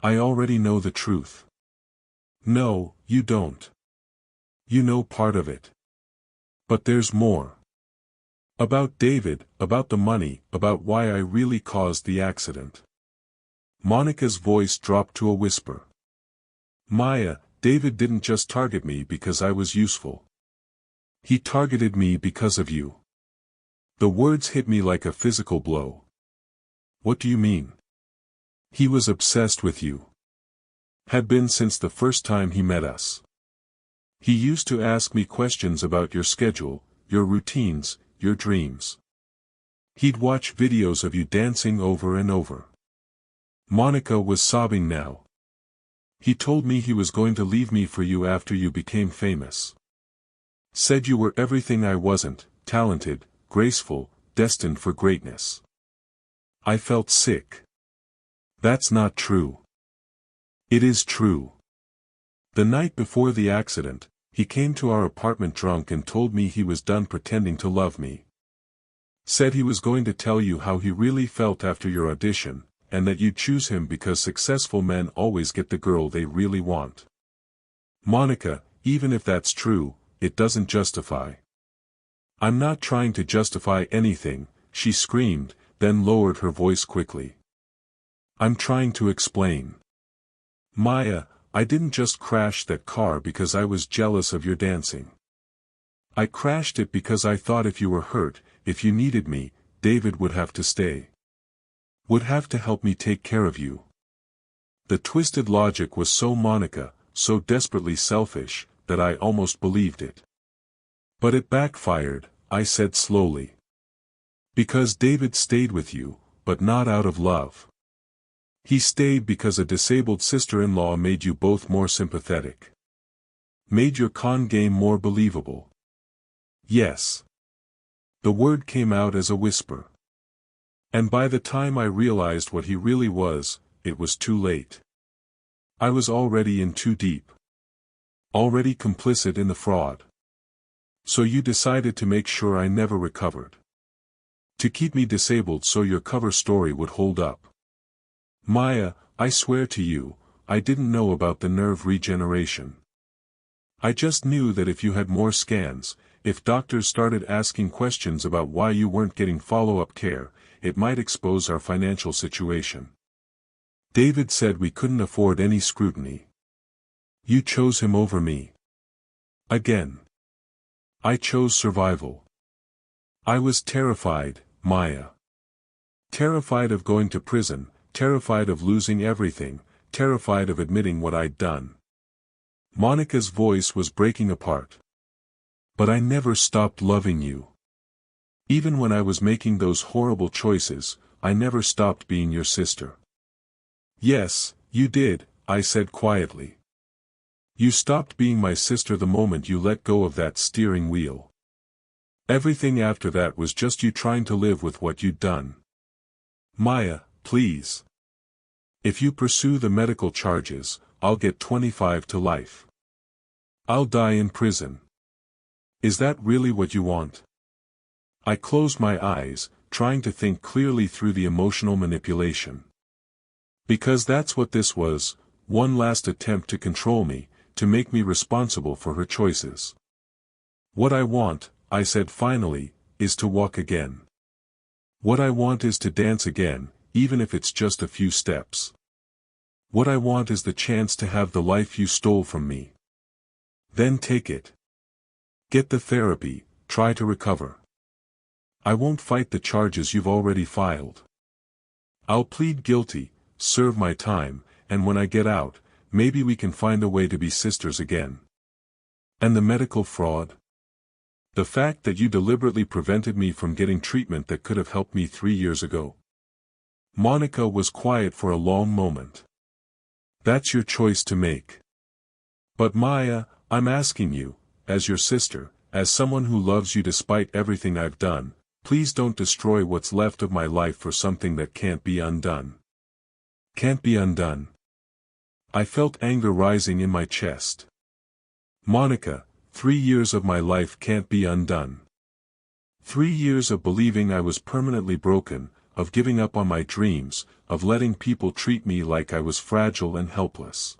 S1: I already know the truth. No, you don't. You know part of it. But there's more. About David, about the money, about why I really caused the accident. Monica's voice dropped to a whisper. Maya, David didn't just target me because I was useful. He targeted me because of you. The words hit me like a physical blow. What do you mean? He was obsessed with you. Had been since the first time he met us. He used to ask me questions about your schedule, your routines, your dreams. He'd watch videos of you dancing over and over. Monica was sobbing now. He told me he was going to leave me for you after you became famous. Said you were everything I wasn't, talented, graceful, destined for greatness. I felt sick. That's not true. It is true. The night before the accident, he came to our apartment drunk and told me he was done pretending to love me. Said he was going to tell you how he really felt after your audition, and that you'd choose him because successful men always get the girl they really want. Monica, even if that's true, it doesn't justify. I'm not trying to justify anything, she screamed, then lowered her voice quickly. I'm trying to explain. Maya, I didn't just crash that car because I was jealous of your dancing. I crashed it because I thought if you were hurt, if you needed me, David would have to stay. Would have to help me take care of you. The twisted logic was so Monica, so desperately selfish, that I almost believed it. But it backfired, I said slowly. Because David stayed with you, but not out of love. He stayed because a disabled sister-in-law made you both more sympathetic. Made your con game more believable. Yes. The word came out as a whisper. And by the time I realized what he really was, it was too late. I was already in too deep. Already complicit in the fraud. So you decided to make sure I never recovered. To keep me disabled so your cover story would hold up. Maya, I swear to you, I didn't know about the nerve regeneration. I just knew that if you had more scans, if doctors started asking questions about why you weren't getting follow-up care, it might expose our financial situation. David said we couldn't afford any scrutiny. You chose him over me. Again. I chose survival. I was terrified, Maya. Terrified of going to prison, terrified of losing everything, terrified of admitting what I'd done. Monica's voice was breaking apart. But I never stopped loving you. Even when I was making those horrible choices, I never stopped being your sister. Yes, you did, I said quietly. You stopped being my sister the moment you let go of that steering wheel. Everything after that was just you trying to live with what you'd done. Maya, please. If you pursue the medical charges, I'll get 25 to life. I'll die in prison. Is that really what you want? I closed my eyes, trying to think clearly through the emotional manipulation. Because that's what this was, one last attempt to control me, to make me responsible for her choices. What I want, I said finally, is to walk again. What I want is to dance again, even if it's just a few steps. What I want is the chance to have the life you stole from me. Then take it. Get the therapy, try to recover. I won't fight the charges you've already filed. I'll plead guilty, serve my time, and when I get out, maybe we can find a way to be sisters again. And the medical fraud? The fact that you deliberately prevented me from getting treatment that could have helped me 3 years ago. Monica was quiet for a long moment. That's your choice to make. But Maya, I'm asking you, as your sister, as someone who loves you despite everything I've done, please don't destroy what's left of my life for something that can't be undone. Can't be undone. I felt anger rising in my chest. Monica, 3 years of my life can't be undone. 3 years of believing I was permanently broken, of giving up on my dreams, of letting people treat me like I was fragile and helpless.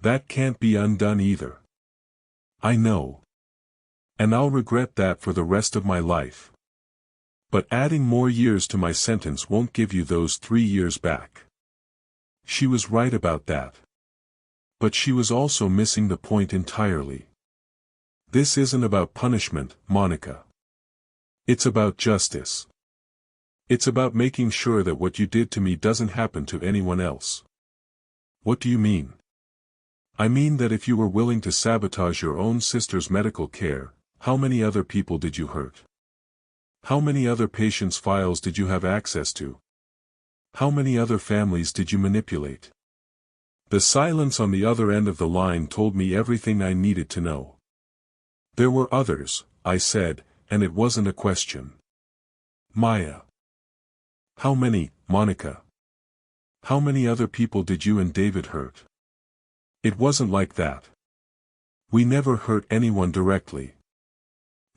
S1: That can't be undone either. I know. And I'll regret that for the rest of my life. But adding more years to my sentence won't give you those 3 years back. She was right about that. But she was also missing the point entirely. This isn't about punishment, Monica. It's about justice. It's about making sure that what you did to me doesn't happen to anyone else. What do you mean? I mean that if you were willing to sabotage your own sister's medical care, how many other people did you hurt? How many other patients' files did you have access to? How many other families did you manipulate? The silence on the other end of the line told me everything I needed to know. There were others, I said, and it wasn't a question. Maya. How many, Monica? How many other people did you and David hurt? It wasn't like that. We never hurt anyone directly.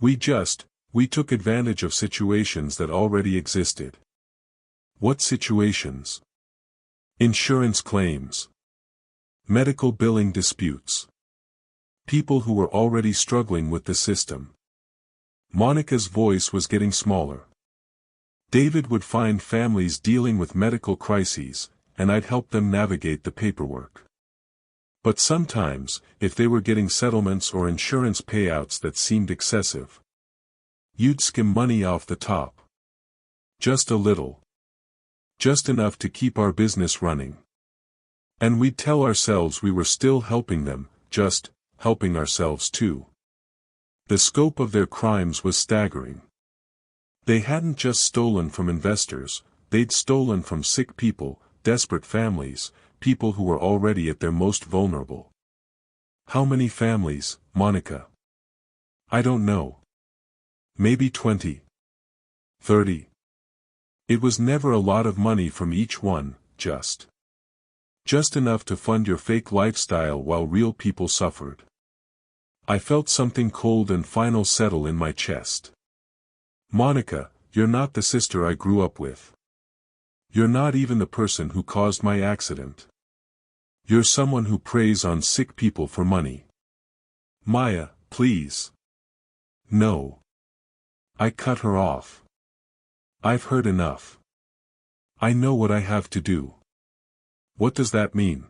S1: We took advantage of situations that already existed. What situations? Insurance claims. Medical billing disputes. People who were already struggling with the system. Monica's voice was getting smaller. David would find families dealing with medical crises, and I'd help them navigate the paperwork. But sometimes, if they were getting settlements or insurance payouts that seemed excessive, you'd skim money off the top. Just a little. Just enough to keep our business running. And we'd tell ourselves we were still helping them, just helping ourselves too. The scope of their crimes was staggering. They hadn't just stolen from investors, they'd stolen from sick people, desperate families, people who were already at their most vulnerable. How many families, Monica? I don't know. Maybe 20. 30. It was never a lot of money from each one, just enough to fund your fake lifestyle while real people suffered. I felt something cold and final settle in my chest. Monica, you're not the sister I grew up with. You're not even the person who caused my accident. You're someone who preys on sick people for money. Maya, please. No. I cut her off. I've heard enough. I know what I have to do. What does that mean?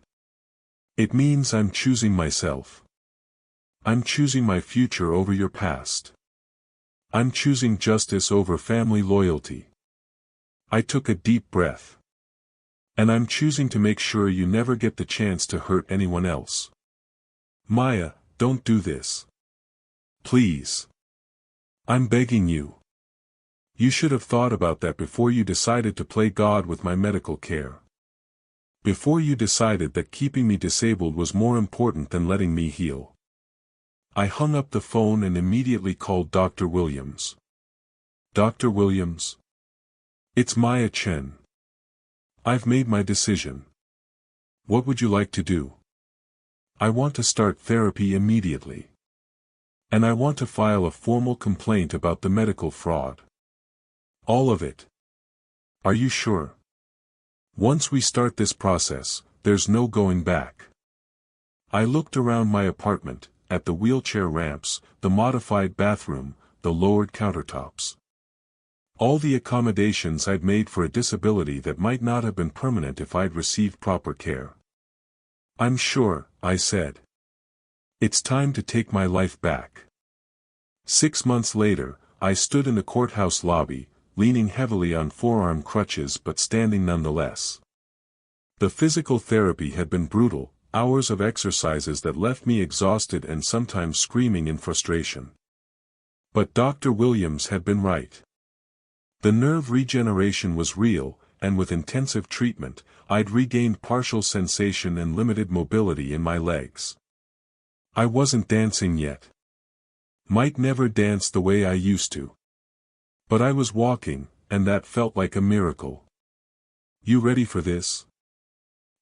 S1: It means I'm choosing myself. I'm choosing my future over your past. I'm choosing justice over family loyalty. I took a deep breath. And I'm choosing to make sure you never get the chance to hurt anyone else. Maya, don't do this. Please. I'm begging you. You should have thought about that before you decided to play God with my medical care. Before you decided that keeping me disabled was more important than letting me heal. I hung up the phone and immediately called Dr. Williams. Dr. Williams? It's Maya Chen. I've made my decision. What would you like to do? I want to start therapy immediately. And I want to file a formal complaint about the medical fraud. All of it. Are you sure? Once we start this process, there's no going back. I looked around my apartment, at the wheelchair ramps, the modified bathroom, the lowered countertops. All the accommodations I'd made for a disability that might not have been permanent if I'd received proper care. I'm sure, I said. It's time to take my life back. 6 months later, I stood in the courthouse lobby, leaning heavily on forearm crutches but standing nonetheless. The physical therapy had been brutal, hours of exercises that left me exhausted and sometimes screaming in frustration. But Dr. Williams had been right. The nerve regeneration was real, and with intensive treatment, I'd regained partial sensation and limited mobility in my legs. I wasn't dancing yet. Might never dance the way I used to. But I was walking, and that felt like a miracle. You ready for this?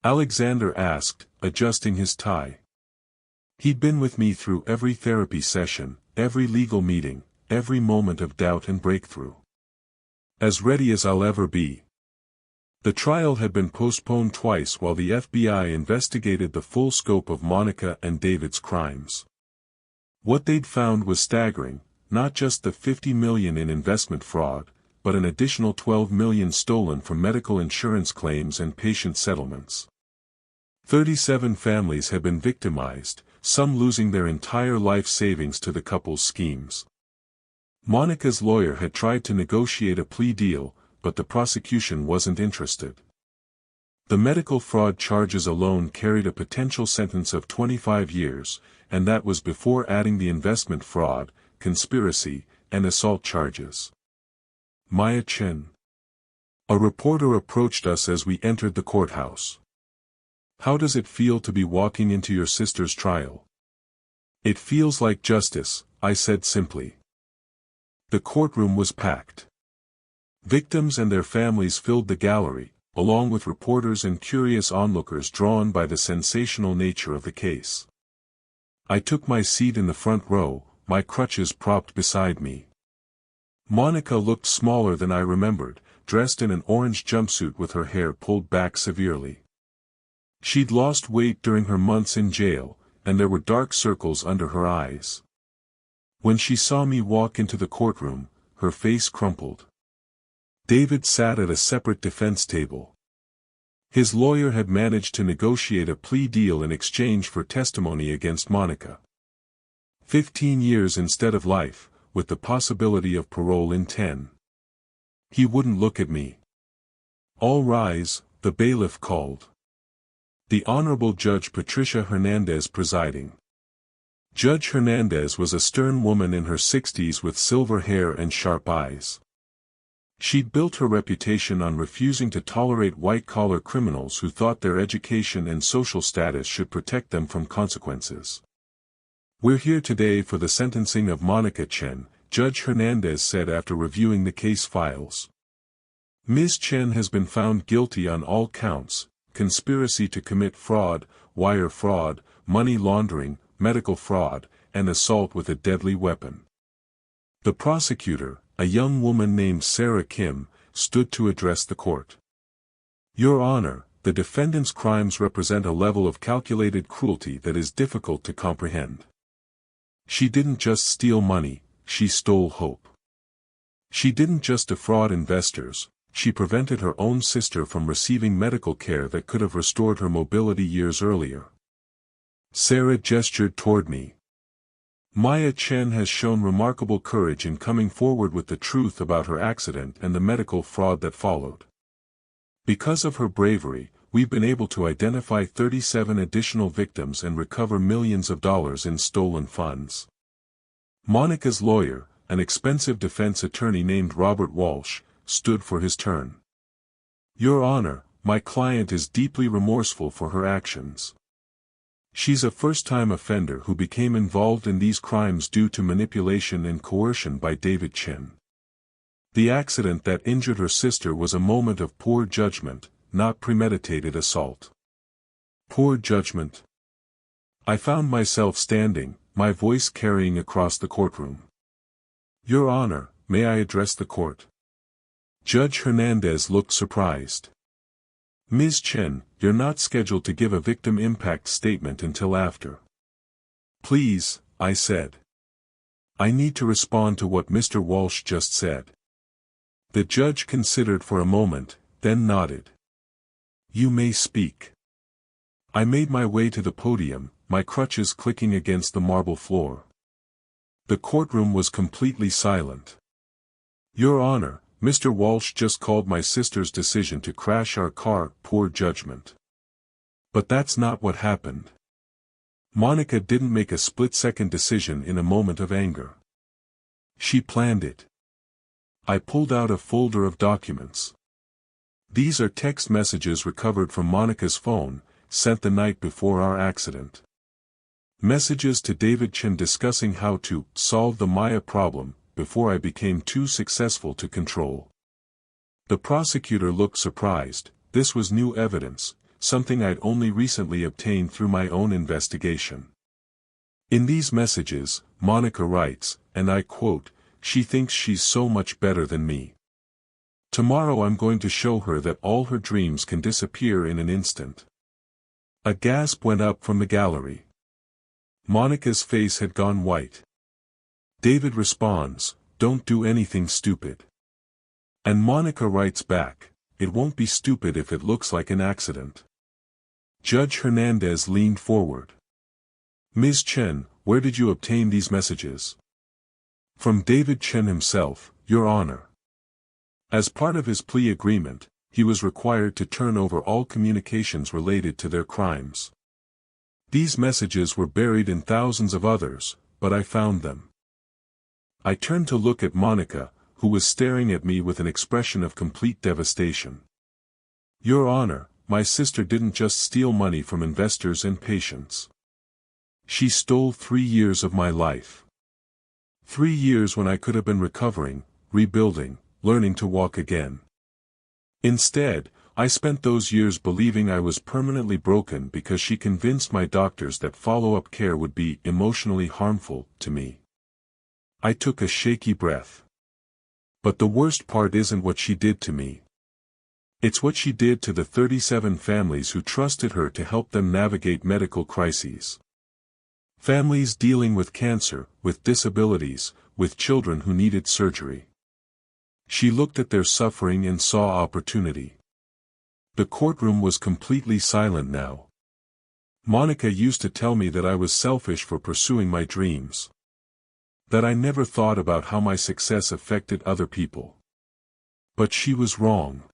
S1: Alexander asked, adjusting his tie. He'd been with me through every therapy session, every legal meeting, every moment of doubt and breakthrough. As ready as I'll ever be. The trial had been postponed twice while the FBI investigated the full scope of Monica and David's crimes. What they'd found was staggering, not just the $50 million in investment fraud, but an additional $12 million stolen from medical insurance claims and patient settlements. 37 families had been victimized, some losing their entire life savings to the couple's schemes. Monica's lawyer had tried to negotiate a plea deal, but the prosecution wasn't interested. The medical fraud charges alone carried a potential sentence of 25 years, and that was before adding the investment fraud, conspiracy, and assault charges. Maya Chen. A reporter approached us as we entered the courthouse. How does it feel to be walking into your sister's trial? It feels like justice, I said simply. The courtroom was packed. Victims and their families filled the gallery, along with reporters and curious onlookers drawn by the sensational nature of the case. I took my seat in the front row, my crutches propped beside me. Monica looked smaller than I remembered, dressed in an orange jumpsuit with her hair pulled back severely. She'd lost weight during her months in jail, and there were dark circles under her eyes. When she saw me walk into the courtroom, her face crumpled. David sat at a separate defense table. His lawyer had managed to negotiate a plea deal in exchange for testimony against Monica. 15 years instead of life, with the possibility of parole in 10. He wouldn't look at me. All rise, the bailiff called. The Honorable Judge Patricia Hernandez presiding. Judge Hernandez was a stern woman in her 60s with silver hair and sharp eyes. She'd built her reputation on refusing to tolerate white-collar criminals who thought their education and social status should protect them from consequences. We're here today for the sentencing of Monica Chen, Judge Hernandez said after reviewing the case files. Ms. Chen has been found guilty on all counts: conspiracy to commit fraud, wire fraud, money laundering, medical fraud, and assault with a deadly weapon. The prosecutor, a young woman named Sarah Kim, stood to address the court. Your Honor, the defendant's crimes represent a level of calculated cruelty that is difficult to comprehend. She didn't just steal money, she stole hope. She didn't just defraud investors, she prevented her own sister from receiving medical care that could have restored her mobility years earlier. Sarah gestured toward me. Maya Chen has shown remarkable courage in coming forward with the truth about her accident and the medical fraud that followed. Because of her bravery, we've been able to identify 37 additional victims and recover millions of dollars in stolen funds. Monica's lawyer, an expensive defense attorney named Robert Walsh, stood for his turn. Your Honor, my client is deeply remorseful for her actions. She's a first-time offender who became involved in these crimes due to manipulation and coercion by David Chen. The accident that injured her sister was a moment of poor judgment, not premeditated assault. Poor judgment. I found myself standing, my voice carrying across the courtroom. Your Honor, may I address the court? Judge Hernandez looked surprised. Ms. Chen, you're not scheduled to give a victim impact statement until after. Please, I said. I need to respond to what Mr. Walsh just said. The judge considered for a moment, then nodded. You may speak. I made my way to the podium, my crutches clicking against the marble floor. The courtroom was completely silent. Your Honor, Mr. Walsh just called my sister's decision to crash our car poor judgment. But that's not what happened. Monica didn't make a split-second decision in a moment of anger. She planned it. I pulled out a folder of documents. These are text messages recovered from Monica's phone, sent the night before our accident. Messages to David Chen discussing how to solve the Maya problem before I became too successful to control. The prosecutor looked surprised. This was new evidence, something I'd only recently obtained through my own investigation. In these messages, Monica writes, and I quote, "She thinks she's so much better than me. Tomorrow I'm going to show her that all her dreams can disappear in an instant." A gasp went up from the gallery. Monica's face had gone white. David responds, "Don't do anything stupid." And Monica writes back, "It won't be stupid if it looks like an accident." Judge Hernandez leaned forward. "Ms. Chen, where did you obtain these messages?" "From David Chen himself, Your Honor." As part of his plea agreement, he was required to turn over all communications related to their crimes. These messages were buried in thousands of others, but I found them. I turned to look at Monica, who was staring at me with an expression of complete devastation. "Your Honor, my sister didn't just steal money from investors and patients. She stole 3 years of my life. 3 years when I could have been recovering, rebuilding, learning to walk again. Instead, I spent those years believing I was permanently broken because she convinced my doctors that follow-up care would be emotionally harmful to me." I took a shaky breath. But the worst part isn't what she did to me. It's what she did to the 37 families who trusted her to help them navigate medical crises. Families dealing with cancer, with disabilities, with children who needed surgery. She looked at their suffering and saw opportunity. The courtroom was completely silent now. Monica used to tell me that I was selfish for pursuing my dreams. That I never thought about how my success affected other people. But she was wrong.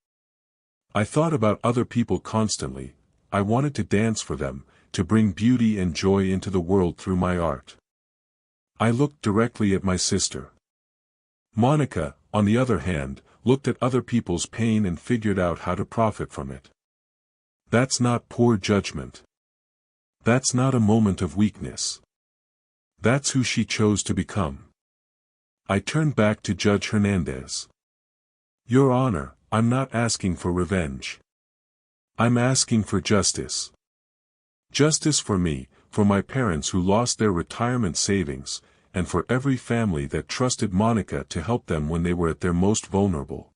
S1: I thought about other people constantly. I wanted to dance for them, to bring beauty and joy into the world through my art. I looked directly at my sister. Monica, on the other hand, looked at other people's pain and figured out how to profit from it. That's not poor judgment. That's not a moment of weakness. That's who she chose to become. I turned back to Judge Hernandez. "Your Honor, I'm not asking for revenge. I'm asking for justice. Justice for me, for my parents who lost their retirement savings, and for every family that trusted Monica to help them when they were at their most vulnerable."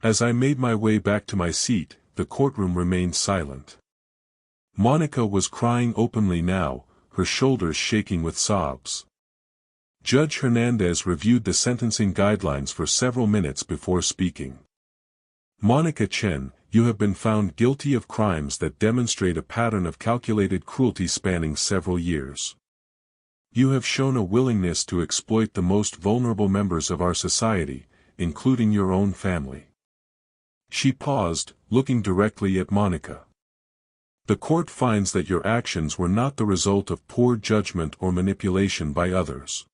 S1: As I made my way back to my seat, the courtroom remained silent. Monica was crying openly now, her shoulders shaking with sobs. Judge Hernandez reviewed the sentencing guidelines for several minutes before speaking. "Monica Chen, you have been found guilty of crimes that demonstrate a pattern of calculated cruelty spanning several years. You have shown a willingness to exploit the most vulnerable members of our society, including your own family." She paused, looking directly at Monica. "The court finds that your actions were not the result of poor judgment or manipulation by others.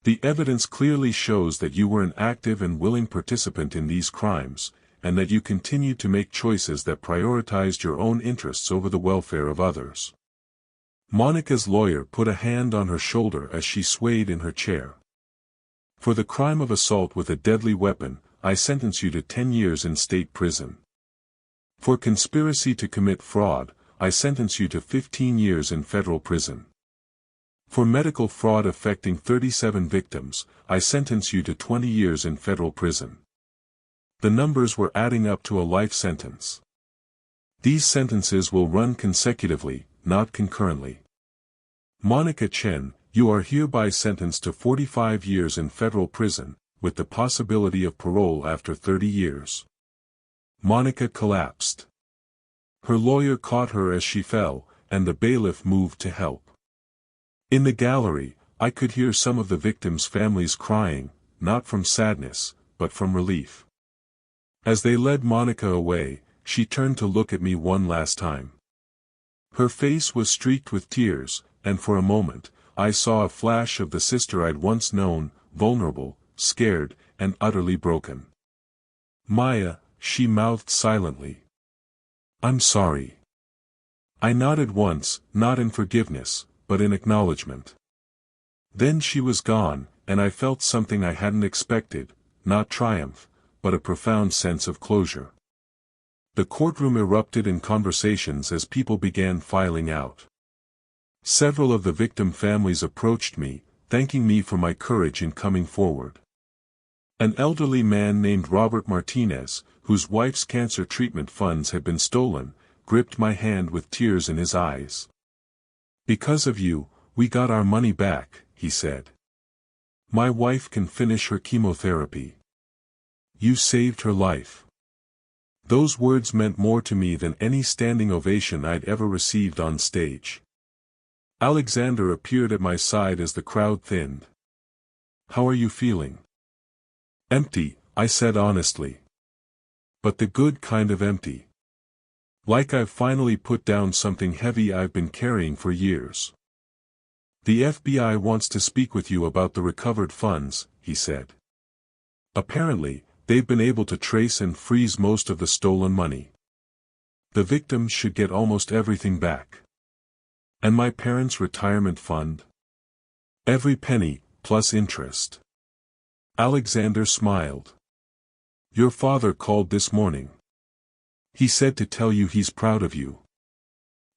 S1: The evidence clearly shows that you were an active and willing participant in these crimes, and that you continued to make choices that prioritized your own interests over the welfare of others." Monica's lawyer put a hand on her shoulder as she swayed in her chair. "For the crime of assault with a deadly weapon, I sentence you to 10 years in state prison. For conspiracy to commit fraud, I sentence you to 15 years in federal prison. For medical fraud affecting 37 victims, I sentence you to 20 years in federal prison." The numbers were adding up to a life sentence. "These sentences will run consecutively, not concurrently. Monica Chen, you are hereby sentenced to 45 years in federal prison, with the possibility of parole after 30 years. Monica collapsed. Her lawyer caught her as she fell, and the bailiff moved to help. In the gallery, I could hear some of the victims' families crying, not from sadness, but from relief. As they led Monica away, she turned to look at me one last time. Her face was streaked with tears, and for a moment, I saw a flash of the sister I'd once known, vulnerable, scared, and utterly broken. "Maya," she mouthed silently. "I'm sorry." I nodded once, not in forgiveness, but in acknowledgement. Then she was gone, and I felt something I hadn't expected, not triumph, but a profound sense of closure. The courtroom erupted in conversations as people began filing out. Several of the victim families approached me, thanking me for my courage in coming forward. An elderly man named Robert Martinez, whose wife's cancer treatment funds had been stolen, gripped my hand with tears in his eyes. "Because of you, we got our money back," he said. "My wife can finish her chemotherapy. You saved her life." Those words meant more to me than any standing ovation I'd ever received on stage. Alexander appeared at my side as the crowd thinned. "How are you feeling?" "Empty," I said honestly. "But the good kind of empty. Like I've finally put down something heavy I've been carrying for years." "The FBI wants to speak with you about the recovered funds," he said. "Apparently, they've been able to trace and freeze most of the stolen money. The victims should get almost everything back. And my parents' retirement fund? Every penny, plus interest." Alexander smiled. "Your father called this morning. He said to tell you he's proud of you."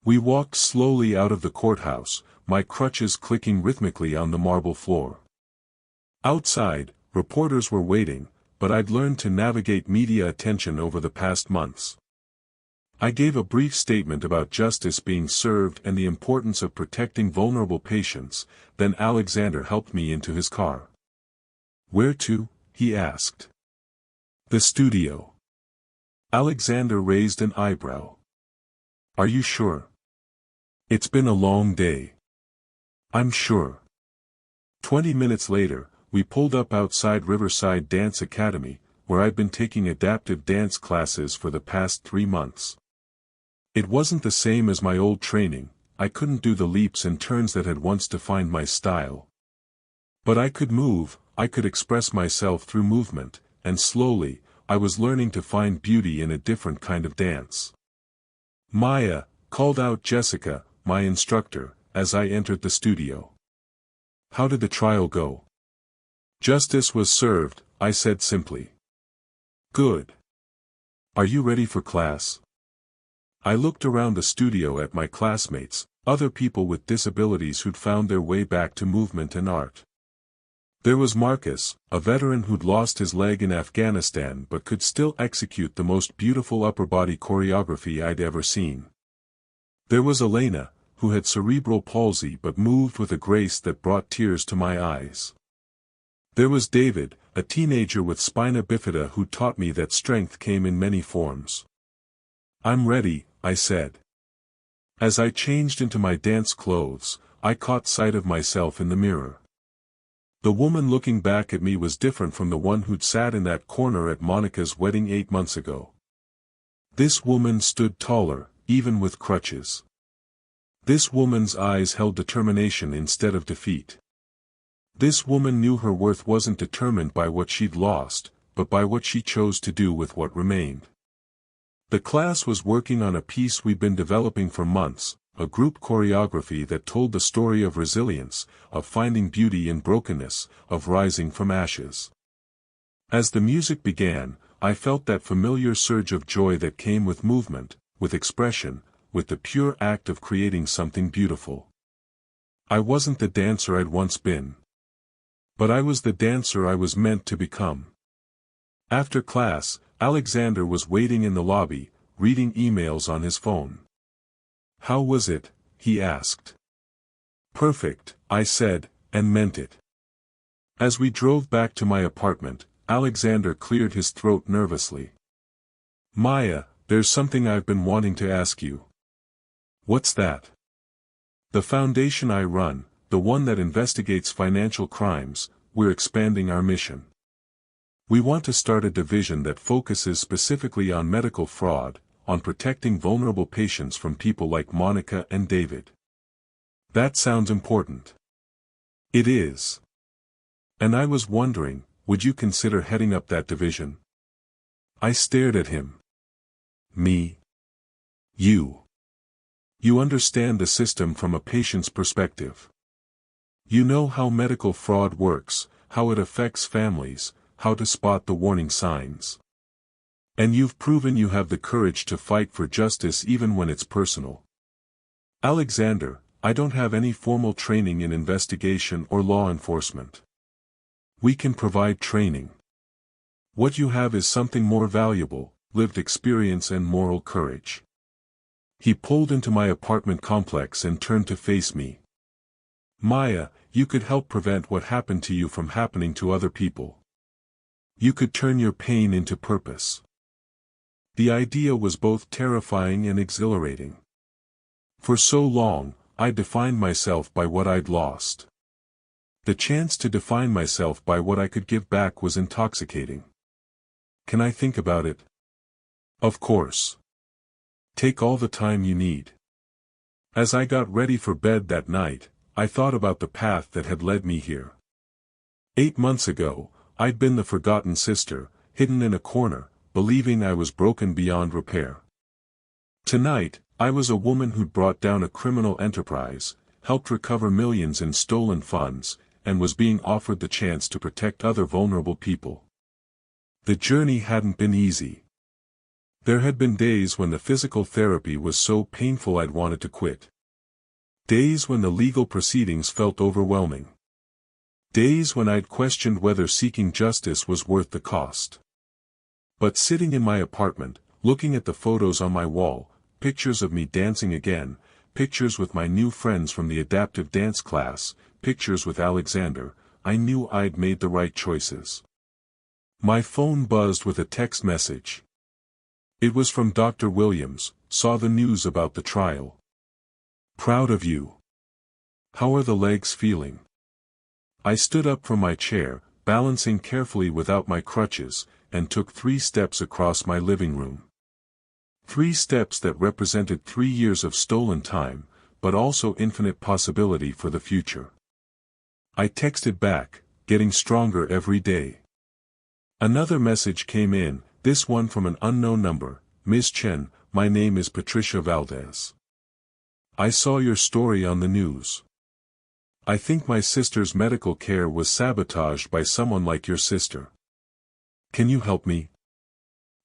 S1: We walked slowly out of the courthouse, my crutches clicking rhythmically on the marble floor. Outside, reporters were waiting, but I'd learned to navigate media attention over the past months. I gave a brief statement about justice being served and the importance of protecting vulnerable patients, then Alexander helped me into his car. "Where to?" he asked. "The studio." Alexander raised an eyebrow. "Are you sure? It's been a long day." "I'm sure." 20 minutes later, we pulled up outside Riverside Dance Academy, where I'd been taking adaptive dance classes for the past 3 months. It wasn't the same as my old training, I couldn't do the leaps and turns that had once defined my style. But I could move, I could express myself through movement, and slowly, I was learning to find beauty in a different kind of dance. "Maya," called out Jessica, my instructor, as I entered the studio. "How did the trial go?" "Justice was served," I said simply. "Good. Are you ready for class?" I looked around the studio at my classmates, other people with disabilities who'd found their way back to movement and art. There was Marcus, a veteran who'd lost his leg in Afghanistan but could still execute the most beautiful upper-body choreography I'd ever seen. There was Elena, who had cerebral palsy but moved with a grace that brought tears to my eyes. There was David, a teenager with spina bifida who taught me that strength came in many forms. "I'm ready," I said. As I changed into my dance clothes, I caught sight of myself in the mirror. The woman looking back at me was different from the one who'd sat in that corner at Monica's wedding 8 months ago. This woman stood taller, even with crutches. This woman's eyes held determination instead of defeat. This woman knew her worth wasn't determined by what she'd lost, but by what she chose to do with what remained. The class was working on a piece we'd been developing for months, a group choreography that told the story of resilience, of finding beauty in brokenness, of rising from ashes. As the music began, I felt that familiar surge of joy that came with movement, with expression, with the pure act of creating something beautiful. I wasn't the dancer I'd once been. But I was the dancer I was meant to become. After class, Alexander was waiting in the lobby, reading emails on his phone. "How was it?" he asked. "Perfect," I said, and meant it. As we drove back to my apartment, Alexander cleared his throat nervously. "Maya, there's something I've been wanting to ask you." "What's that?" "The foundation I run, the one that investigates financial crimes, we're expanding our mission. We want to start a division that focuses specifically on medical fraud, on protecting vulnerable patients from people like Monica and David." "That sounds important." "It is. And I was wondering, would you consider heading up that division?" I stared at him. "Me? You? You understand the system from a patient's perspective. You know how medical fraud works, how it affects families, how to spot the warning signs. And you've proven you have the courage to fight for justice even when it's personal. Alexander, I don't have any formal training in investigation or law enforcement. We can provide training. What you have is something more valuable, lived experience and moral courage. He pulled into my apartment complex and turned to face me. Maya, you could help prevent what happened to you from happening to other people. You could turn your pain into purpose. The idea was both terrifying and exhilarating. For so long, I defined myself by what I'd lost. The chance to define myself by what I could give back was intoxicating. Can I think about it? Of course. Take all the time you need. As I got ready for bed that night, I thought about the path that had led me here. 8 months ago, I'd been the forgotten sister, hidden in a corner, believing I was broken beyond repair. Tonight, I was a woman who'd brought down a criminal enterprise, helped recover millions in stolen funds, and was being offered the chance to protect other vulnerable people. The journey hadn't been easy. There had been days when the physical therapy was so painful I'd wanted to quit. Days when the legal proceedings felt overwhelming. Days when I'd questioned whether seeking justice was worth the cost. But sitting in my apartment, looking at the photos on my wall, pictures of me dancing again, pictures with my new friends from the adaptive dance class, pictures with Alexander, I knew I'd made the right choices. My phone buzzed with a text message. It was from Dr. Williams. Saw the news about the trial. Proud of you. How are the legs feeling? I stood up from my chair, balancing carefully without my crutches, and took 3 steps across my living room. 3 steps that represented 3 years of stolen time, but also infinite possibility for the future. I texted back, getting stronger every day. Another message came in, this one from an unknown number. Ms. Chen, my name is Patricia Valdez. I saw your story on the news. I think my sister's medical care was sabotaged by someone like your sister. Can you help me?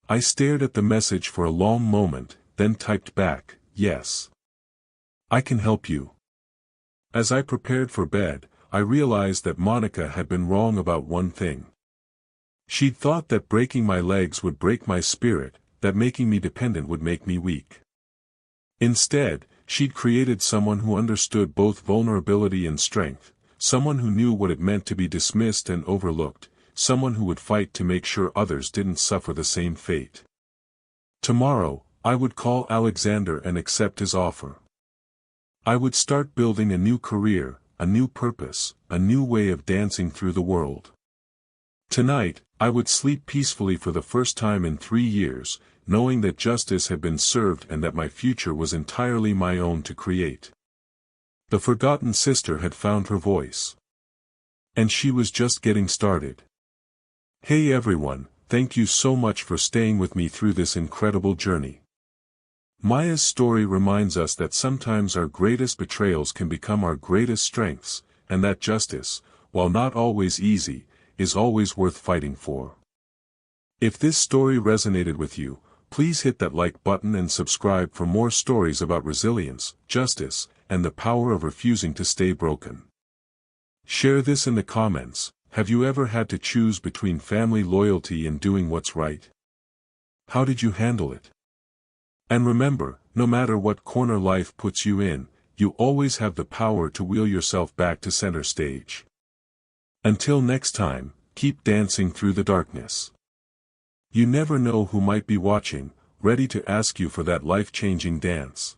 S1: I stared at the message for a long moment, then typed back, yes. I can help you. As I prepared for bed, I realized that Monica had been wrong about one thing. She'd thought that breaking my legs would break my spirit, that making me dependent would make me weak. Instead, she'd created someone who understood both vulnerability and strength, someone who knew what it meant to be dismissed and overlooked, someone who would fight to make sure others didn't suffer the same fate. Tomorrow, I would call Alexander and accept his offer. I would start building a new career, a new purpose, a new way of dancing through the world. Tonight, I would sleep peacefully for the first time in 3 years, knowing that justice had been served and that my future was entirely my own to create. The forgotten sister had found her voice. And she was just getting started. Hey everyone, thank you so much for staying with me through this incredible journey. Maya's story reminds us that sometimes our greatest betrayals can become our greatest strengths, and that justice, while not always easy, is always worth fighting for. If this story resonated with you, please hit that like button and subscribe for more stories about resilience, justice, and the power of refusing to stay broken. Share this in the comments. Have you ever had to choose between family loyalty and doing what's right? How did you handle it? And remember, no matter what corner life puts you in, you always have the power to wheel yourself back to center stage. Until next time, keep dancing through the darkness. You never know who might be watching, ready to ask you for that life-changing dance.